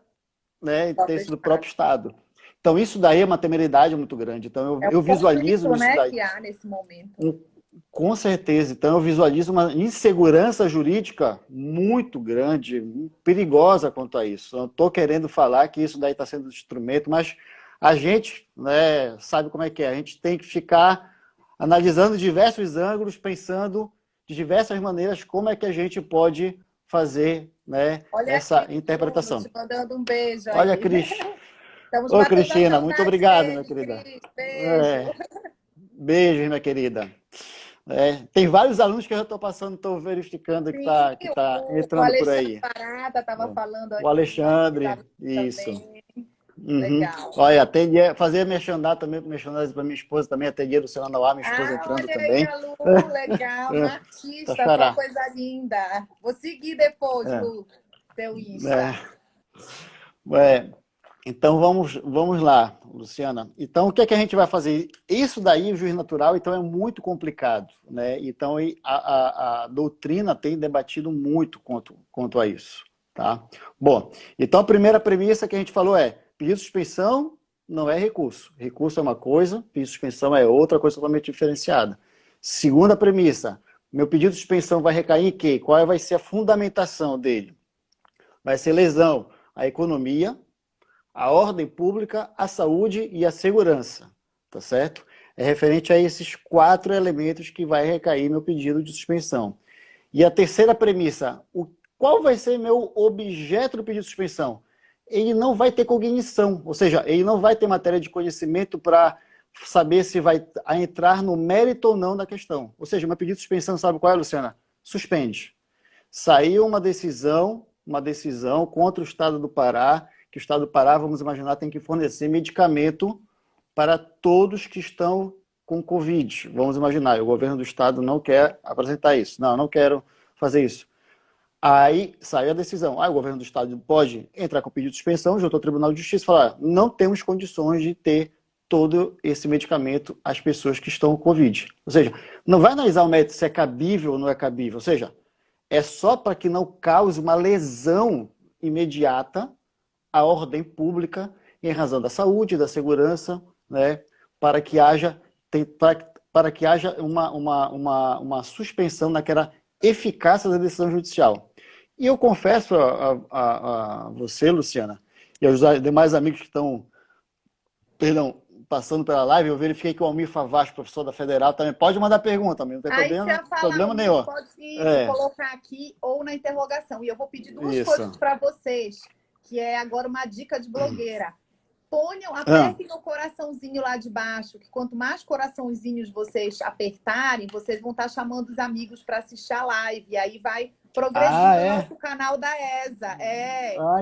interesse do próprio Estado. Então, isso daí é uma temeridade muito grande. Então, eu visualizo isso daí. Que há nesse momento. Com certeza. Então, eu visualizo uma insegurança jurídica muito grande, perigosa quanto a isso. Eu não estou querendo falar que isso daí está sendo instrumento, mas a gente sabe como é que é. A gente tem que ficar analisando diversos ângulos, pensando de diversas maneiras como é que a gente pode fazer essa interpretação. Te mandando um beijo aí. Olha, Cris. Ô, Cristina, muito obrigado, minha querida. Beijo. Beijo, minha querida. Tem vários alunos que eu já estou passando, estou verificando que está entrando por aí. Parada estava falando aqui. O Alexandre, isso. Legal. Olha, fazer merchandising para minha esposa também, atendia Luciana Nauá, minha esposa entrando também. Aí, Lu, legal, uma artista, só coisa linda. Vou seguir depois, Lu, teu Insta. Então, vamos lá, Luciana. Então, o que é que a gente vai fazer? Isso daí, o juiz natural, então, é muito complicado, né? Então, a doutrina tem debatido muito quanto a isso, tá? Bom, então, a primeira premissa que a gente falou é pedido de suspensão não é recurso. Recurso é uma coisa, pedido de suspensão é outra coisa totalmente diferenciada. Segunda premissa, meu pedido de suspensão vai recair em quê? Qual vai ser a fundamentação dele? Vai ser lesão à economia, à ordem pública, à saúde e à segurança, tá certo? É referente a esses 4 elementos que vai recair meu pedido de suspensão. E a terceira premissa, qual vai ser meu objeto do pedido de suspensão? Ele não vai ter cognição, ou seja, ele não vai ter matéria de conhecimento para saber se vai entrar no mérito ou não da questão. Ou seja, meu pedido de suspensão, sabe qual é, Luciana? Suspende. Saiu uma decisão contra o Estado do Pará, que o Estado do Pará, vamos imaginar, tem que fornecer medicamento para todos que estão com Covid. Vamos imaginar, o governo do Estado não quer apresentar isso. Não quero fazer isso. Aí saiu a decisão. O governo do Estado pode entrar com pedido de suspensão, junto ao Tribunal de Justiça e falar, não temos condições de ter todo esse medicamento às pessoas que estão com Covid. Ou seja, não vai analisar o mérito se é cabível ou não é cabível. Ou seja, é só para que não cause uma lesão imediata à ordem pública em razão da saúde, da segurança, para que haja uma suspensão naquela eficácia da decisão judicial. E eu confesso a você, Luciana, e aos demais amigos que estão, passando pela live, eu verifiquei que o Almir Favaz, professor da Federal, também pode mandar pergunta, não tem problema nenhum. Pode colocar aqui ou na interrogação. E eu vou pedir duas coisas para vocês, que é agora uma dica de blogueira. Apertem o coraçãozinho lá de baixo, que quanto mais coraçãozinhos vocês apertarem, vocês vão estar chamando os amigos para assistir a live. E aí vai progredindo o nosso canal da ESA.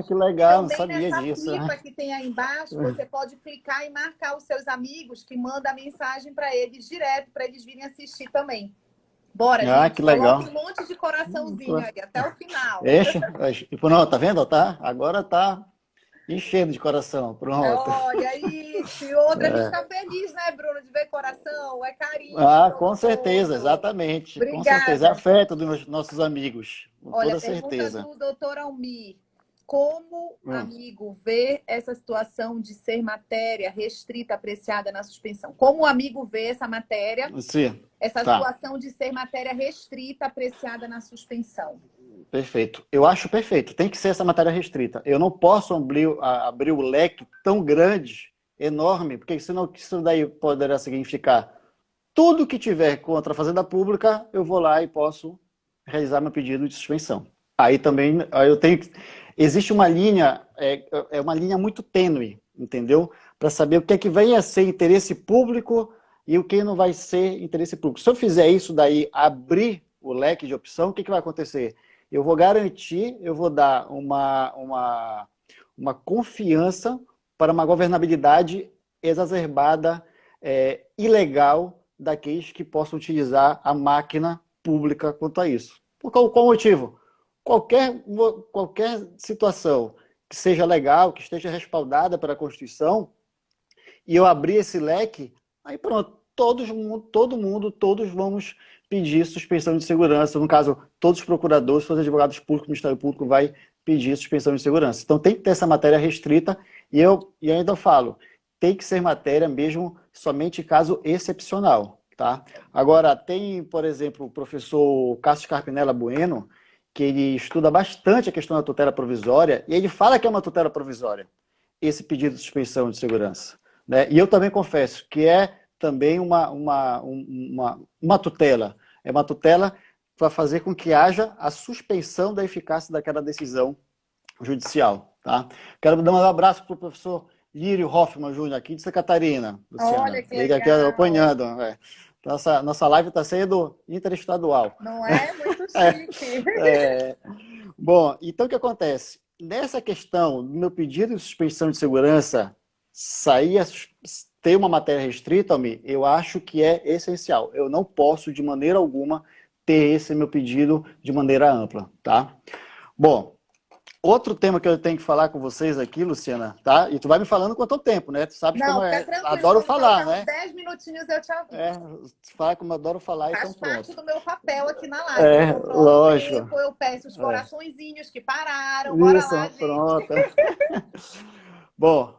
Que legal, também não sabia disso. Nessa fita que tem aí embaixo, você pode clicar e marcar os seus amigos, que manda a mensagem para eles direto, para eles virem assistir também. Bora, gente. Que legal. Coloca um monte de coraçãozinho aí, até o final. Não, tá vendo? Agora tá enchendo de coração. Pronto. Olha isso. E outra, a gente está feliz, né, Bruno, de ver coração. É carinho o Ah, com tempo certeza, todo. exatamente. Com certeza. É Obrigada. afeto dos nossos amigos. Com Olha, toda pergunta certeza. do doutor Almir. Como, Hum, amigo, vê essa situação de ser matéria restrita, apreciada na suspensão? Como o amigo vê essa matéria, sim, essa tá. situação de ser matéria restrita, apreciada na suspensão? Perfeito. Eu acho perfeito. Tem que ser essa matéria restrita. Eu não posso abrir o leque tão grande, enorme, porque senão isso daí poderá significar tudo que tiver contra a Fazenda Pública, eu vou lá e posso realizar meu pedido de suspensão. Aí também, aí eu tenho. Existe uma linha, é uma linha muito tênue, entendeu? Para saber o que é que vai ser interesse público e o que não vai ser interesse público. Se eu fizer isso daí, abrir o leque de opção, o que vai acontecer? Eu vou garantir, eu vou dar uma confiança para uma governabilidade exacerbada, ilegal, daqueles que possam utilizar a máquina pública quanto a isso. Por qual motivo? Qualquer situação que seja legal, que esteja respaldada pela Constituição, e eu abrir esse leque, aí pronto, todos vamos pedir suspensão de segurança. No caso, todos os procuradores, todos os advogados públicos, o Ministério Público vai pedir suspensão de segurança. Então tem que ter essa matéria restrita, e ainda falo, tem que ser matéria mesmo somente em caso excepcional, tá? Agora, tem, por exemplo, o professor Cássio Carpinella Bueno, que ele estuda bastante a questão da tutela provisória, e ele fala que é uma tutela provisória, esse pedido de suspensão de segurança, né? E eu também confesso que é também uma tutela. É uma tutela para fazer com que haja a suspensão da eficácia daquela decisão judicial. Tá? Quero dar um abraço para o professor Lírio Hoffman Júnior, aqui de Santa Catarina, Olha Luciana. que Ele aqui legal. acompanhando. Nossa live está sendo interestadual. Não é? Muito chique. É, bom, então o que acontece? Nessa questão do meu pedido de suspensão de segurança ter uma matéria restrita, Almir, eu acho que é essencial. Eu não posso, de maneira alguma, ter esse meu pedido de maneira ampla, tá? Bom, outro tema que eu tenho que falar com vocês aqui, Luciana, tá? E tu vai me falando quanto tempo, né? Tu sabes como Não, fica tranquilo. adoro Quando falar, faltar uns né? 10 minutinhos eu te É, aviso. fala como eu adoro falar, então Faz parte pronto. do meu papel aqui na live. Eu É, controlo o lógico. tempo, eu peço os É. coraçõezinhos que pararam. Bora lá, Isso, gente. pronto. Bom,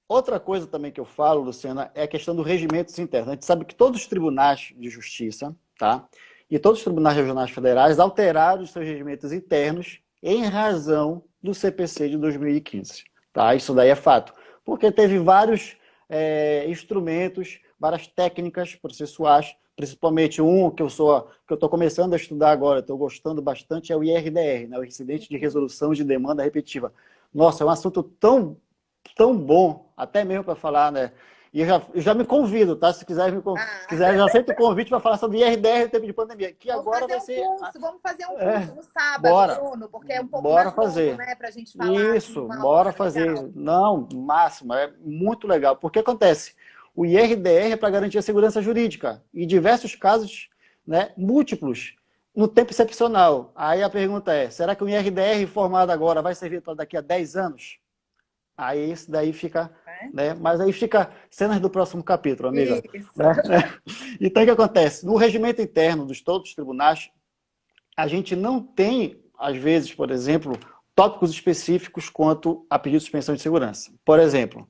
outra coisa também que eu falo, Luciana, é a questão dos regimentos internos. A gente sabe que todos os tribunais de justiça, tá? E todos os tribunais regionais federais alteraram os seus regimentos internos em razão do CPC de 2015, tá? Isso daí é fato. Porque teve vários instrumentos, várias técnicas processuais, principalmente um que eu estou começando a estudar agora, estou gostando bastante, é o IRDR, né? O Incidente de Resolução de Demanda Repetitiva. Nossa, é um assunto tão bom, até mesmo para falar, né? E eu já me convido, tá? Se quiser, se Ah, quiser, já aceito o convite para falar sobre IRDR no tempo de pandemia, que vamos agora fazer vai um ser. curso, vamos fazer um É, curso no sábado, bora, Bruno, porque é um pouco bora mais longo, fazer. né, para a gente falar assim, Isso, uma bora hora, fazer. legal. Não, máximo, é muito legal. Porque acontece? O IRDR é para garantir a segurança jurídica. E diversos casos, né, múltiplos, no tempo excepcional. Aí a pergunta é: será que o IRDR formado agora vai servir para daqui a 10 anos? Aí isso daí fica, Né? né? Mas aí fica cenas do próximo capítulo, amiga. Isso. Né? Então o que acontece? No regimento interno dos todos os tribunais, a gente não tem, às vezes, por exemplo, tópicos específicos quanto a pedido de suspensão de segurança. Por exemplo,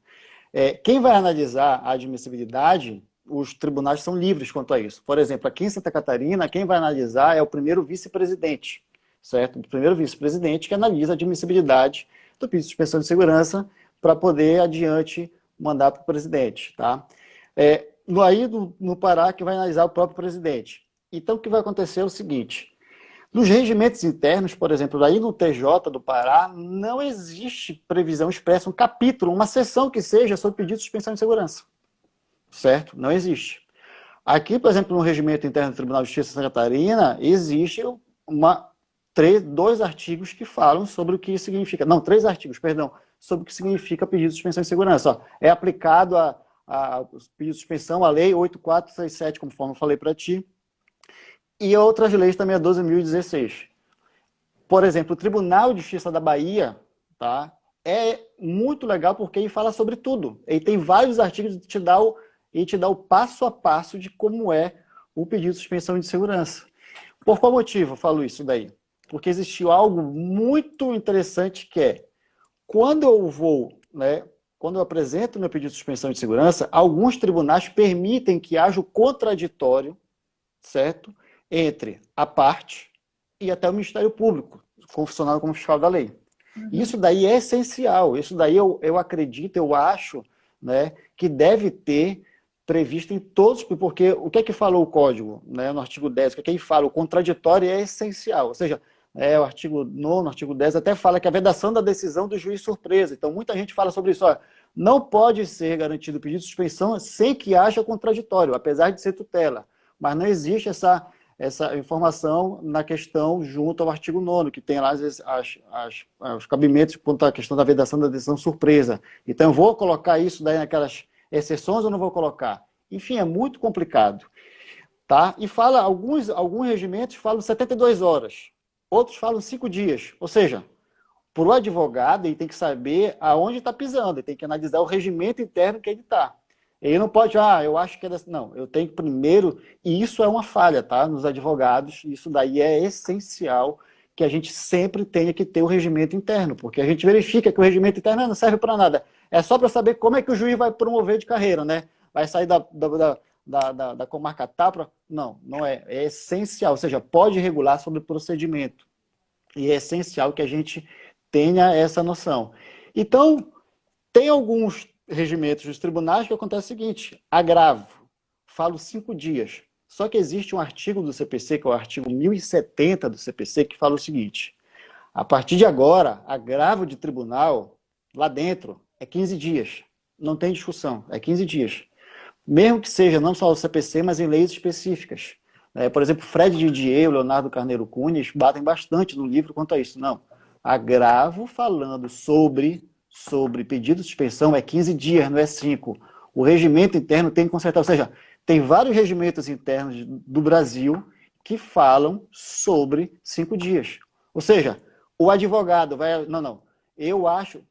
quem vai analisar a admissibilidade, os tribunais são livres quanto a isso. Por exemplo, aqui em Santa Catarina, quem vai analisar é o primeiro vice-presidente, certo? O primeiro vice-presidente que analisa a admissibilidade do pedido de suspensão de segurança para poder adiante mandar para o presidente, tá? Aí no Pará que vai analisar o próprio presidente. Então o que vai acontecer é o seguinte: nos regimentos internos, por exemplo, aí no TJ do Pará, não existe previsão expressa, um capítulo, uma seção que seja sobre pedido de suspensão de segurança, certo? Não existe. Aqui, por exemplo, no regimento interno do Tribunal de Justiça de Santa Catarina, existe dois artigos que falam sobre o que significa. Não, três artigos, perdão, sobre o que significa pedido de suspensão de segurança. Ó, é aplicado a pedido de suspensão, a lei 8467, conforme eu falei para ti, e outras leis também, a 12.016. Por exemplo, o Tribunal de Justiça da Bahia, tá, é muito legal porque ele fala sobre tudo. Ele tem vários artigos e te dá o passo a passo de como é o pedido de suspensão de segurança. Por qual motivo eu falo isso daí? Porque existiu algo muito interessante que é, quando eu vou, né, quando eu apresento meu pedido de suspensão de segurança, alguns tribunais permitem que haja o contraditório, certo? Entre a parte e até o Ministério Público, funcionando como fiscal da lei. Isso daí é essencial, isso daí eu acredito, eu acho, né, que deve ter previsto em todos, porque o que é que falou o Código, né, no artigo 10, o que é que ele fala? O contraditório é essencial, ou seja, o artigo 9º, artigo 10 até fala que a vedação da decisão do juiz surpresa. Então, muita gente fala sobre isso. Ó, não pode ser garantido o pedido de suspensão sem que haja contraditório, apesar de ser tutela. Mas não existe essa informação na questão junto ao artigo 9º, que tem lá os cabimentos quanto à questão da vedação da decisão surpresa. Então, eu vou colocar isso daí naquelas exceções ou não vou colocar? Enfim, é muito complicado. Tá? E fala, alguns regimentos falam 72 horas, outros falam 5 dias. Ou seja, para o advogado, ele tem que saber aonde está pisando, ele tem que analisar o regimento interno que ele está. Ele não pode, eu acho que é dessa. Não, eu tenho que primeiro, e isso é uma falha, tá? Nos advogados, isso daí é essencial que a gente sempre tenha que ter o regimento interno, porque a gente verifica que o regimento interno não serve para nada. É só para saber como é que o juiz vai promover de carreira, né? Vai sair da comarca tal? Não, não é. É essencial, ou seja, pode regular sobre o procedimento. E é essencial que a gente tenha essa noção. Então, tem alguns regimentos dos tribunais que acontece o seguinte, agravo, falo 5 dias. Só que existe um artigo do CPC, que é o artigo 1070 do CPC, que fala o seguinte, a partir de agora, agravo de tribunal, lá dentro, é 15 dias. Não tem discussão, é 15 dias. Mesmo que seja não só o CPC, mas em leis específicas. Por exemplo, Fred Didier e o Leonardo Carneiro Cunha batem bastante no livro quanto a isso. Não, agravo falando sobre pedido de suspensão é 15 dias, não é 5. O regimento interno tem que consertar, ou seja, tem vários regimentos internos do Brasil que falam sobre 5 dias. Ou seja, o advogado vai... Não, eu acho...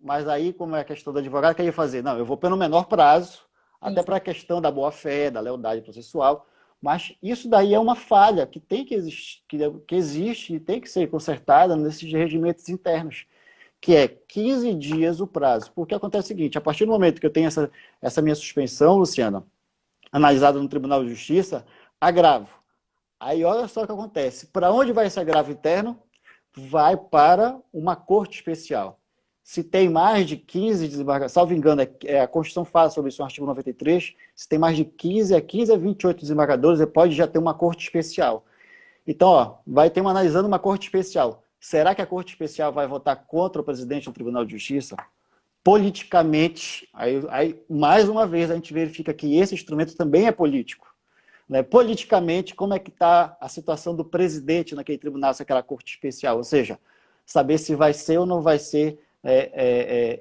Mas aí, como é a questão do advogado, o que ele ia fazer? Não, eu vou pelo menor prazo, até para a questão da boa-fé, da lealdade processual, mas isso daí é uma falha que tem que existir, que existe e tem que ser consertada nesses regimentos internos, que é 15 dias o prazo. Porque acontece o seguinte, a partir do momento que eu tenho essa minha suspensão, Luciana, analisada no Tribunal de Justiça, agravo. Aí olha só o que acontece. Para onde vai esse agravo interno? Vai para uma corte especial. Se tem mais de 15 desembargadores, salvo engano, a Constituição fala sobre isso no artigo 93, se tem mais de 15 a 28 desembargadores, você pode já ter uma corte especial. Então, vai ter analisando uma corte especial. Será que a corte especial vai votar contra o presidente do Tribunal de Justiça? Politicamente, aí mais uma vez a gente verifica que esse instrumento também é político. Né? Politicamente, como é que está a situação do presidente naquele tribunal, se aquela corte especial? Ou seja, saber se vai ser ou não vai ser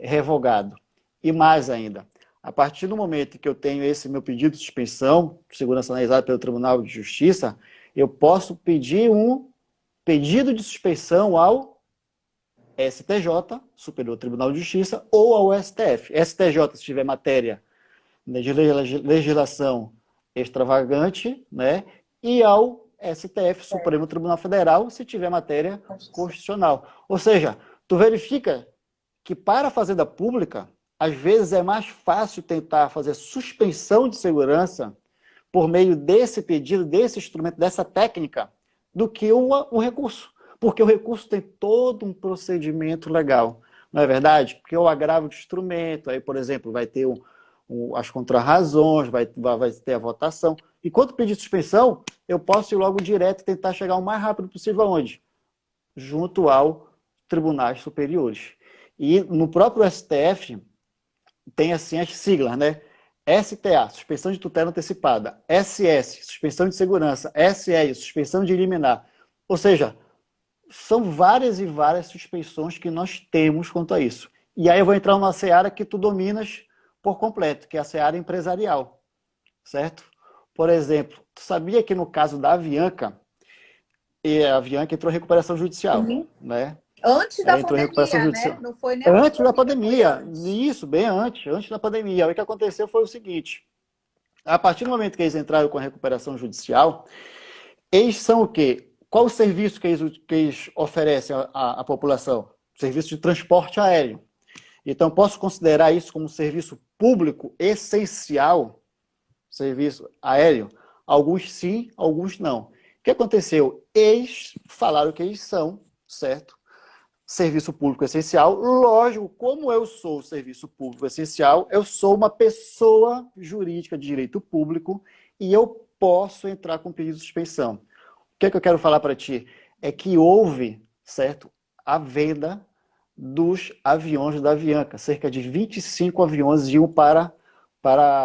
revogado. E mais ainda, a partir do momento que eu tenho esse meu pedido de suspensão, de segurança analisado pelo Tribunal de Justiça, eu posso pedir um pedido de suspensão ao STJ, Superior Tribunal de Justiça, ou ao STF. STJ, se tiver matéria de legislação extravagante, né? E ao STF, Supremo Tribunal Federal, se tiver matéria constitucional. Ou seja, tu verifica que para a Fazenda Pública, às vezes é mais fácil tentar fazer suspensão de segurança por meio desse pedido, desse instrumento, dessa técnica, do que um recurso. Porque o recurso tem todo um procedimento legal, não é verdade? Porque o agravo de instrumento, aí, por exemplo, vai ter as contrarrazões, vai ter a votação. E quando pedir suspensão, eu posso ir logo direto e tentar chegar o mais rápido possível aonde? Junto ao tribunais superiores. E no próprio STF tem assim as siglas, né? STA, suspensão de tutela antecipada, SS, suspensão de segurança, SE, suspensão de liminar. Ou seja, são várias e várias suspensões que nós temos quanto a isso. E aí eu vou entrar numa seara que tu dominas por completo, que é a seara empresarial, certo? Por exemplo, tu sabia que no caso da Avianca, a Avianca entrou em recuperação judicial, né? Antes da Entrou em recuperação pandemia, né? judicial. Não foi nem a Antes da pandemia, foi pandemia, antes. isso, bem antes da pandemia. Aí o que aconteceu foi o seguinte, a partir do momento que eles entraram com a recuperação judicial, eles são o quê? Qual o serviço que eles oferecem à população? Serviço de transporte aéreo. Então, posso considerar isso como um serviço público essencial, serviço aéreo? Alguns sim, alguns não. O que aconteceu? Eles falaram que eles são, certo? Serviço público essencial. Lógico, como eu sou serviço público essencial, eu sou uma pessoa jurídica de direito público e eu posso entrar com pedido de suspensão. O que é que eu quero falar para ti? É que houve, certo, a venda dos aviões da Avianca. Cerca de 25 aviões iam para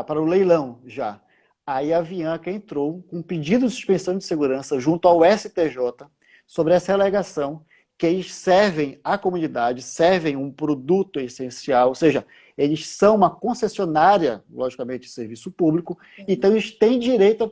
o leilão já. Aí a Avianca entrou com um pedido de suspensão de segurança junto ao STJ sobre essa alegação que eles servem à comunidade, servem um produto essencial, ou seja, eles são uma concessionária, logicamente, de serviço público, então eles têm direito a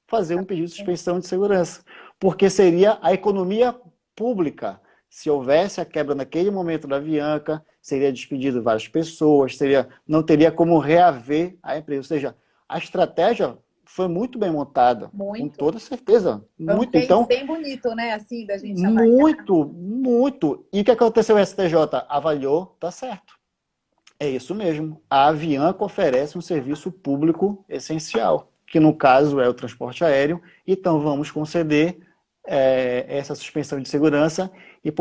fazer um pedido de suspensão de segurança, porque seria a economia pública. Se houvesse a quebra naquele momento da Avianca, seria despedido várias pessoas, não teria como reaver a empresa. Ou seja, a estratégia foi muito bem montada, com Muito. toda certeza. Foi um Muito. case Então, bem bonito, né? Assim, da gente avaliar. muito, muito. E o que aconteceu? O STJ avaliou, tá certo. É isso mesmo. A Avianca oferece um serviço público essencial, que no caso é o transporte aéreo. Então vamos conceder essa suspensão de segurança. E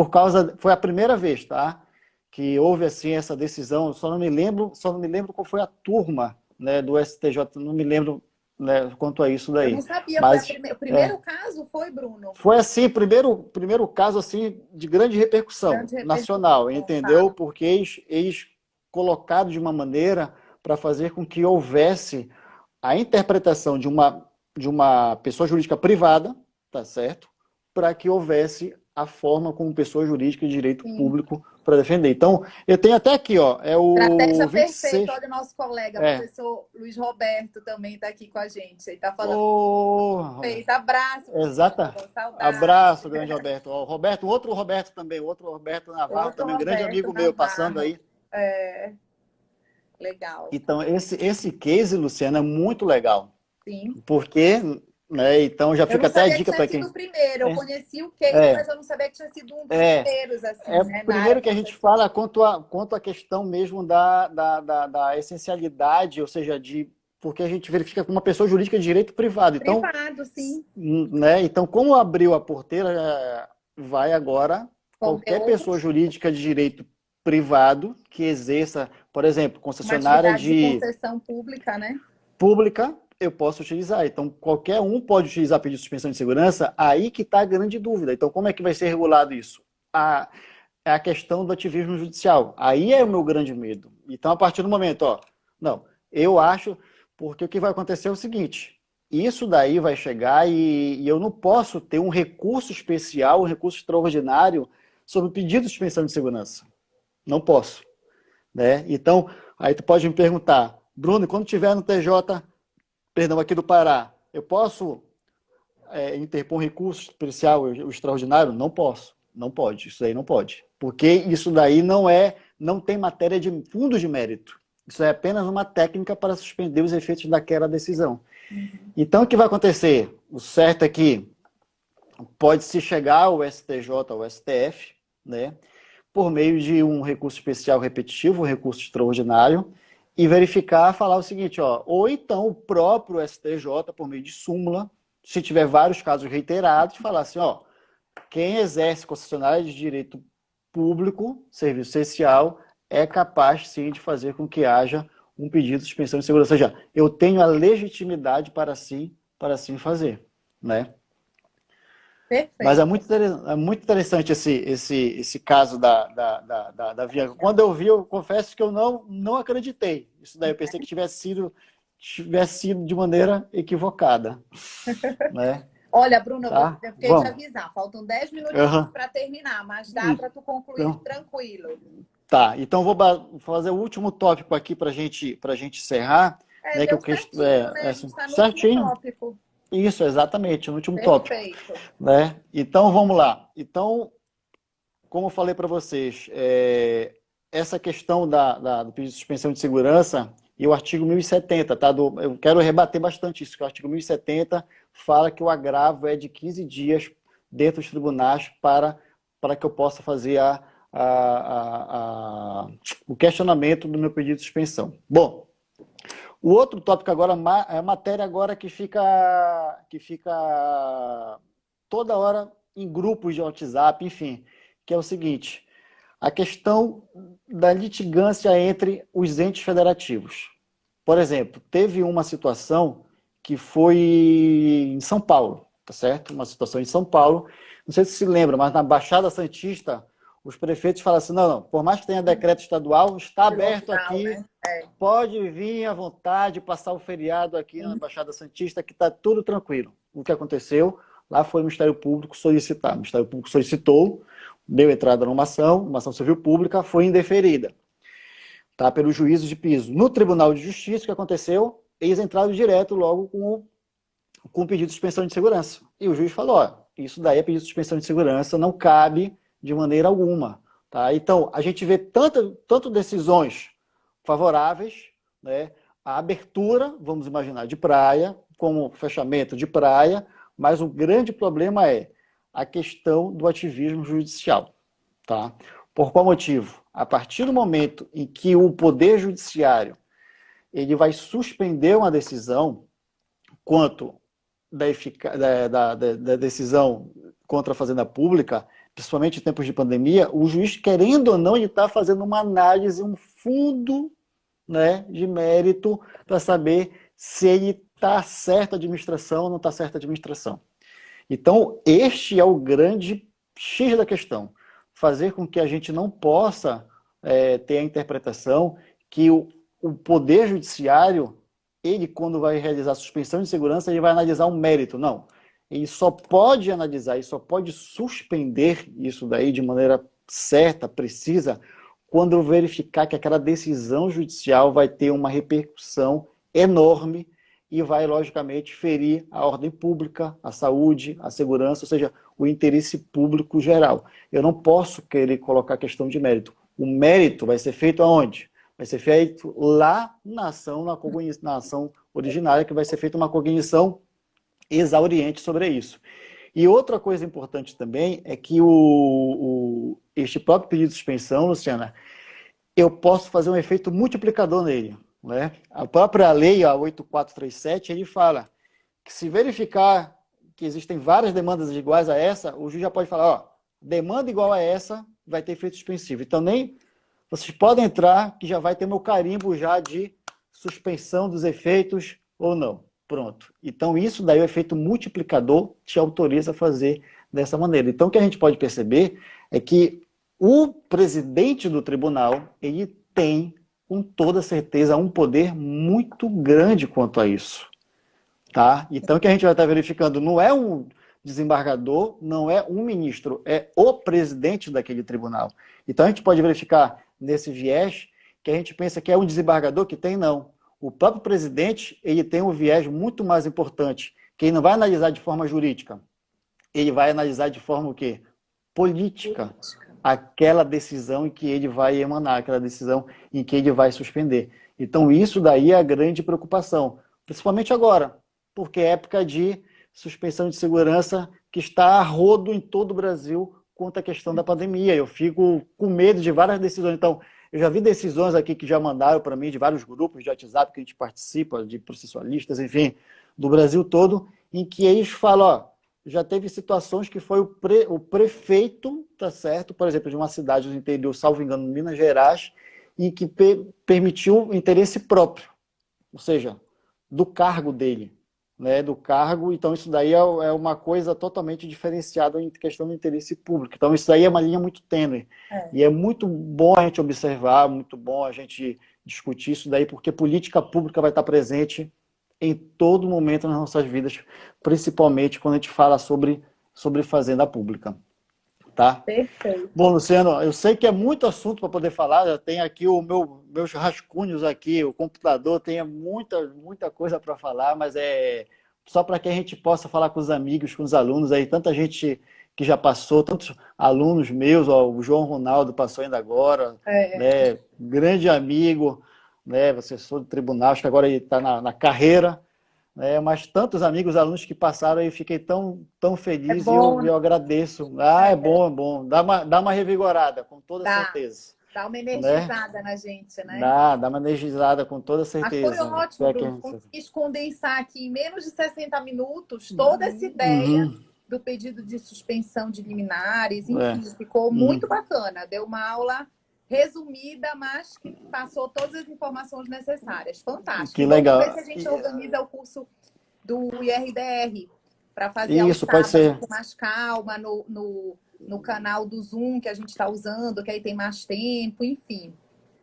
foi a primeira vez, tá? Que houve assim essa decisão. Só não me lembro qual foi a turma, né, do STJ. Não me lembro, né, quanto a isso Eu daí. não sabia, Mas o primeiro caso foi, Bruno? foi assim, primeiro caso assim de grande repercussão Grande nacional, repercussão, tá? entendeu? Porque eles colocaram de uma maneira para fazer com que houvesse a interpretação de uma pessoa jurídica privada, tá certo? Para que houvesse a forma como pessoa jurídica de direito Sim. público para defender. Então, eu tenho até aqui, ó, é o Estratégia perfeita. 26. Olha o nosso colega, É. professor Luiz Roberto, também está aqui com a gente. Ele está falando. Oh, Perfeito. Abraço, exata. professor. Saudade. Abraço, grande Roberto. Ó, Roberto, outro Roberto também, outro Roberto Navarro Outro também, um grande Roberto amigo meu passando Navarro. aí. É, legal. Então, esse case, Luciana, é muito legal. Sim. Porque, né, então já Eu fica não até a sabia que dica tinha para sido quem. o primeiro. Eu É, conheci o case, é, mas eu não sabia que tinha sido um dos é. primeiros, assim, né? Na área Primeiro que a gente concessionária. fala quanto à questão mesmo da essencialidade, ou seja, porque a gente verifica como uma pessoa jurídica de direito privado. Então, Privado, sim. né, então como abriu a porteira, vai agora Qualquer qualquer outro, pessoa jurídica de direito privado que exerça, por exemplo, uma concessionária atividade de de concessão pública, né? pública, eu posso utilizar. Então, qualquer um pode utilizar pedido de suspensão de segurança, aí que está a grande dúvida. Então, como é que vai ser regulado isso? É a questão do ativismo judicial. Aí é o meu grande medo. Então, a partir do momento, não, eu acho, porque o que vai acontecer é o seguinte, isso daí vai chegar e eu não posso ter um recurso especial, um recurso extraordinário sobre o pedido de suspensão de segurança. Não posso. Né? Então, aí tu pode me perguntar, Bruno, quando tiver no TJ, perdão, aqui do Pará, eu posso interpor um recurso especial, o extraordinário? Não posso. Não pode. Isso aí não pode. Porque isso daí não tem matéria de fundo de mérito. Isso é apenas uma técnica para suspender os efeitos daquela decisão. Então, o que vai acontecer? O certo é que pode-se chegar ao STJ, ao STF, né, por meio de um recurso especial repetitivo, um recurso extraordinário, e verificar, falar o seguinte, ou então o próprio STJ, por meio de súmula, se tiver vários casos reiterados, falar assim, quem exerce concessionária de direito público, serviço essencial, é capaz, sim, de fazer com que haja um pedido de suspensão de segurança. Ou seja, eu tenho a legitimidade para assim fazer, né? Perfeito. Mas é muito interessante esse caso da Avianca. Quando eu vi, eu confesso que eu não acreditei. Isso daí eu pensei que tivesse sido de maneira equivocada. Né? Olha, Bruna, Tá? eu fiquei de Vamos. avisar. Faltam 10 minutinhos para terminar, mas dá para tu concluir Então, tranquilo. tá, então vou fazer o último tópico aqui para gente encerrar. Né, Deu que certinho, né? A gente está no certinho. último tópico. Isso, exatamente, no último Perfeito. tópico. Né? Então, vamos lá. Então, como eu falei para vocês, essa questão do pedido de suspensão de segurança e o artigo 1070, tá? Eu quero rebater bastante isso, que o artigo 1070 fala que o agravo é de 15 dias dentro dos tribunais para que eu possa fazer o questionamento do meu pedido de suspensão. Bom, o outro tópico agora é a matéria agora que fica toda hora em grupos de WhatsApp, enfim, que é o seguinte: a questão da litigância entre os entes federativos. Por exemplo, teve uma situação que foi em São Paulo, tá certo? Uma situação em São Paulo, não sei se lembra, mas na Baixada Santista, os prefeitos falam assim, não, por mais que tenha decreto estadual, está aberto aqui, né? Pode vir à vontade, passar o feriado aqui na Baixada Santista, que está tudo tranquilo. O que aconteceu? Lá foi o Ministério Público solicitar. O Ministério Público solicitou, deu entrada numa ação civil pública, foi indeferida, tá? Pelo juízo de piso. No Tribunal de Justiça, o que aconteceu? Eles entraram direto logo com o pedido de suspensão de segurança. E o juiz falou, ó, isso daí é pedido de suspensão de segurança, não cabe de maneira alguma. Tá? Então, a gente vê tanto decisões favoráveis, né? A abertura, vamos imaginar, de praia, como fechamento de praia, mas o grande problema é a questão do ativismo judicial. Tá? Por qual motivo? A partir do momento em que o Poder Judiciário ele vai suspender uma decisão quanto da decisão contra a Fazenda Pública, principalmente em tempos de pandemia, o juiz, querendo ou não, ele está fazendo uma análise, um fundo, né, de mérito para saber se ele está certa a administração ou não está certa a administração. Então, este é o grande X da questão. Fazer com que a gente não possa ter a interpretação que o Poder Judiciário, ele, quando vai realizar a suspensão de segurança, ele vai analisar o mérito. Não. Ele só pode analisar, ele só pode suspender isso daí de maneira certa, precisa, quando verificar que aquela decisão judicial vai ter uma repercussão enorme e vai, logicamente, ferir a ordem pública, a saúde, a segurança, ou seja, o interesse público geral. Eu não posso querer colocar questão de mérito. O mérito vai ser feito aonde? Vai ser feito lá na ação originária, que vai ser feita uma cognição exauriente sobre isso. E outra coisa importante também é que este próprio pedido de suspensão, Luciana, eu posso fazer um efeito multiplicador nele. Né? A própria lei, a 8437, ele fala que se verificar que existem várias demandas iguais a essa, o juiz já pode falar, ó, demanda igual a essa vai ter efeito suspensivo. Então, vocês podem entrar, que já vai ter meu carimbo já de suspensão dos efeitos ou não. Pronto. Então, isso daí, o efeito multiplicador, te autoriza a fazer dessa maneira. Então, o que a gente pode perceber é que o presidente do tribunal, ele tem, com toda certeza, um poder muito grande quanto a isso. Tá? Então, o que a gente vai estar verificando não é um desembargador, não é um ministro, é o presidente daquele tribunal. Então, a gente pode verificar nesse viés que a gente pensa que é um desembargador que tem, não. O próprio presidente, ele tem um viés muito mais importante, que ele não vai analisar de forma jurídica, ele vai analisar de forma o quê? Política. Aquela decisão em que ele vai emanar, aquela decisão em que ele vai suspender. Então, isso daí é a grande preocupação, principalmente agora, porque é época de suspensão de segurança que está a rodo em todo o Brasil quanto à questão da pandemia. Eu fico com medo de várias decisões. Então, eu já vi decisões aqui que já mandaram para mim de vários grupos de WhatsApp que a gente participa, de processualistas, enfim, do Brasil todo, em que eles falam, ó, já teve situações que foi o prefeito, tá certo, por exemplo, de uma cidade do interior, salvo engano, Minas Gerais, e que permitiu o interesse próprio, ou seja, do cargo dele, né, do cargo. Então isso daí é uma coisa totalmente diferenciada em questão do interesse público. Então isso daí é uma linha muito tênue. E é muito bom a gente observar, muito bom a gente discutir isso daí, porque política pública vai estar presente em todo momento nas nossas vidas, principalmente quando a gente fala sobre fazenda pública. Tá? Perfeito. Bom, Luciano, eu sei que é muito assunto para poder falar, eu tenho aqui meus rascunhos aqui, o computador tem muita coisa para falar, mas é só para que a gente possa falar com os amigos, com os alunos, aí tanta gente que já passou, tantos alunos meus, ó, o João Ronaldo passou ainda agora, É, né? Grande amigo, né? Assessor do tribunal, acho que agora ele está na carreira, né? Mas tantos amigos, alunos que passaram e fiquei tão é feliz e bom, eu agradeço. Ah, é bom, é bom. Dá uma revigorada, com toda dá, certeza, dá uma né? energizada na gente, né? Dá uma energizada com toda Mas foi certeza. ótimo, Bruno. Consegui condensar aqui em menos de 60 minutos toda essa ideia Uhum, do pedido de suspensão de liminares, enfim, é, ficou muito uhum. bacana. Deu uma aula resumida, mas que passou todas as informações necessárias. Fantástico. Que E vamos ver legal. se a gente organiza o curso do IRDR para fazer aos Isso, pode sábados ser. com mais calma, no canal do Zoom que a gente está usando, que aí tem mais tempo, enfim.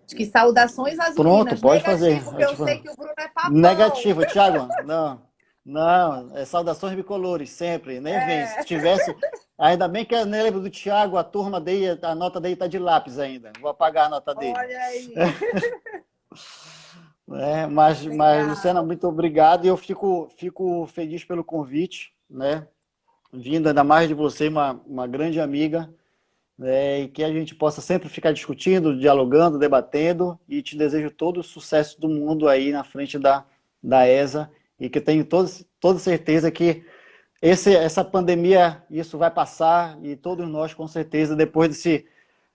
Acho que saudações Pronto, azulinas. pode fazer. Negativo, porque eu sei que o Bruno é papão. Negativo, Thiago. Não, não, é saudações bicolores, sempre, nem vem. Se É, tivesse, ainda bem que eu nem lembro do Thiago, a turma dele, a nota dele tá de lápis ainda. Vou apagar a nota dele. olha aí. É, mas, Luciana, Legal. muito obrigado e eu fico feliz pelo convite, né? Vindo ainda mais de você, uma grande amiga, né? E que a gente possa sempre ficar discutindo, dialogando, debatendo, e te desejo todo o sucesso do mundo aí na frente da ESA, e que eu tenho toda certeza que essa pandemia, isso vai passar, e todos nós, com certeza, depois desse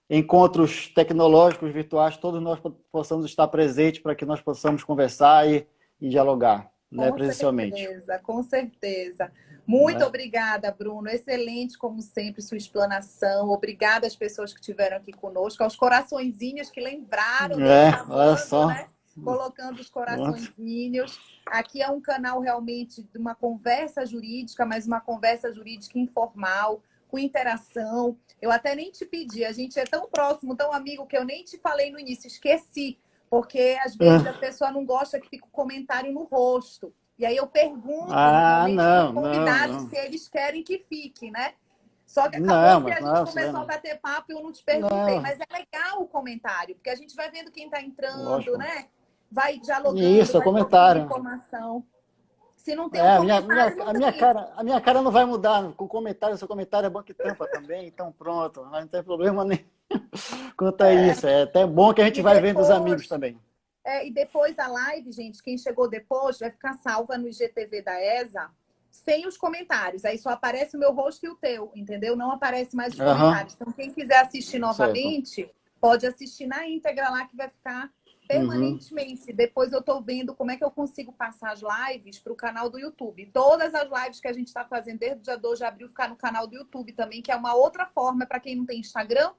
encontros tecnológicos, virtuais, todos nós possamos estar presentes para que nós possamos conversar e dialogar, né, Com presencialmente. certeza, com certeza. Muito Né? obrigada, Bruno. Excelente, como sempre, sua explanação. Obrigada às pessoas que estiveram aqui conosco, aos coraçõezinhos que lembraram de eu estar Olha amando, só. né? Colocando os Pronto. coraçõezinhos. Aqui é um canal realmente de uma conversa jurídica, mas uma conversa jurídica informal, com interação. Eu até nem te pedi, a gente é tão próximo, tão amigo, que eu nem te falei no início, esqueci. Porque às vezes a pessoa não gosta que fique o comentário no rosto. E aí eu pergunto Ah, normalmente para os não, não, convidados não. se eles querem que fique, né? Só que acabou Não, que mas a gente não, começou a Luciana. bater papo e eu não te perguntei. Não, Mas é legal o comentário, porque a gente vai vendo quem está entrando, lógico. né? Vai dialogando, Isso, é vai trocando comentário. informação. Se não tem um É, comentário, não tem. a minha cara não vai mudar. Com comentário, seu comentário é bom que tampa também, então pronto. Não tem problema nem quanto a isso. É até bom que a gente E vai vendo os amigos depois, também. e depois a live, gente, quem chegou depois vai ficar salva no IGTV da ESA sem os comentários. Aí só aparece o meu rosto e o teu, entendeu? Não aparece mais os Aham, comentários. Então, quem quiser assistir certo. novamente, pode assistir na íntegra lá, que vai ficar Uhum. permanentemente. Depois eu tô vendo como é que eu consigo passar as lives para o canal do YouTube. Todas as lives que a gente está fazendo desde o dia 2 de abril ficar no canal do YouTube também, que é uma outra forma para quem não tem Instagram.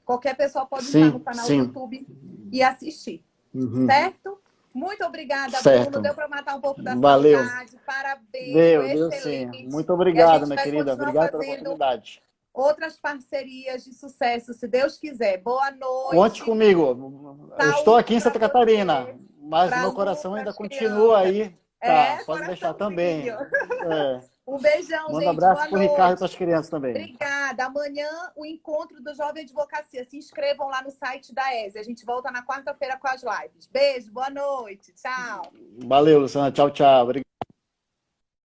Qualquer pessoa pode entrar no Sim, canal do sim. YouTube e assistir. Uhum. Certo? Muito obrigada, Bruno. Certo. Deu para matar um pouco da Valeu. saudade. Parabéns, foi Deu sim. excelente. Muito E a obrigado, gente minha vai querida. continuar Obrigado pela fazendo oportunidade. outras parcerias de sucesso, se Deus quiser. Boa Conte noite, comigo. Eu estou aqui saúde em para Santa Catarina, você, mas o para meu Lu, coração para ainda as continua crianças. aí. Tá, É, pode deixar também. coraçãozinho. É. Um beijão, Manda um gente. abraço Boa para o Ricardo e para noite. as crianças também. Obrigada. Amanhã, o encontro do Jovem Advocacia. Se inscrevam lá no site da ESE. A gente volta na quarta-feira com as lives. Beijo, boa noite. Tchau. Valeu, Luciana. Tchau, tchau. Obrigado.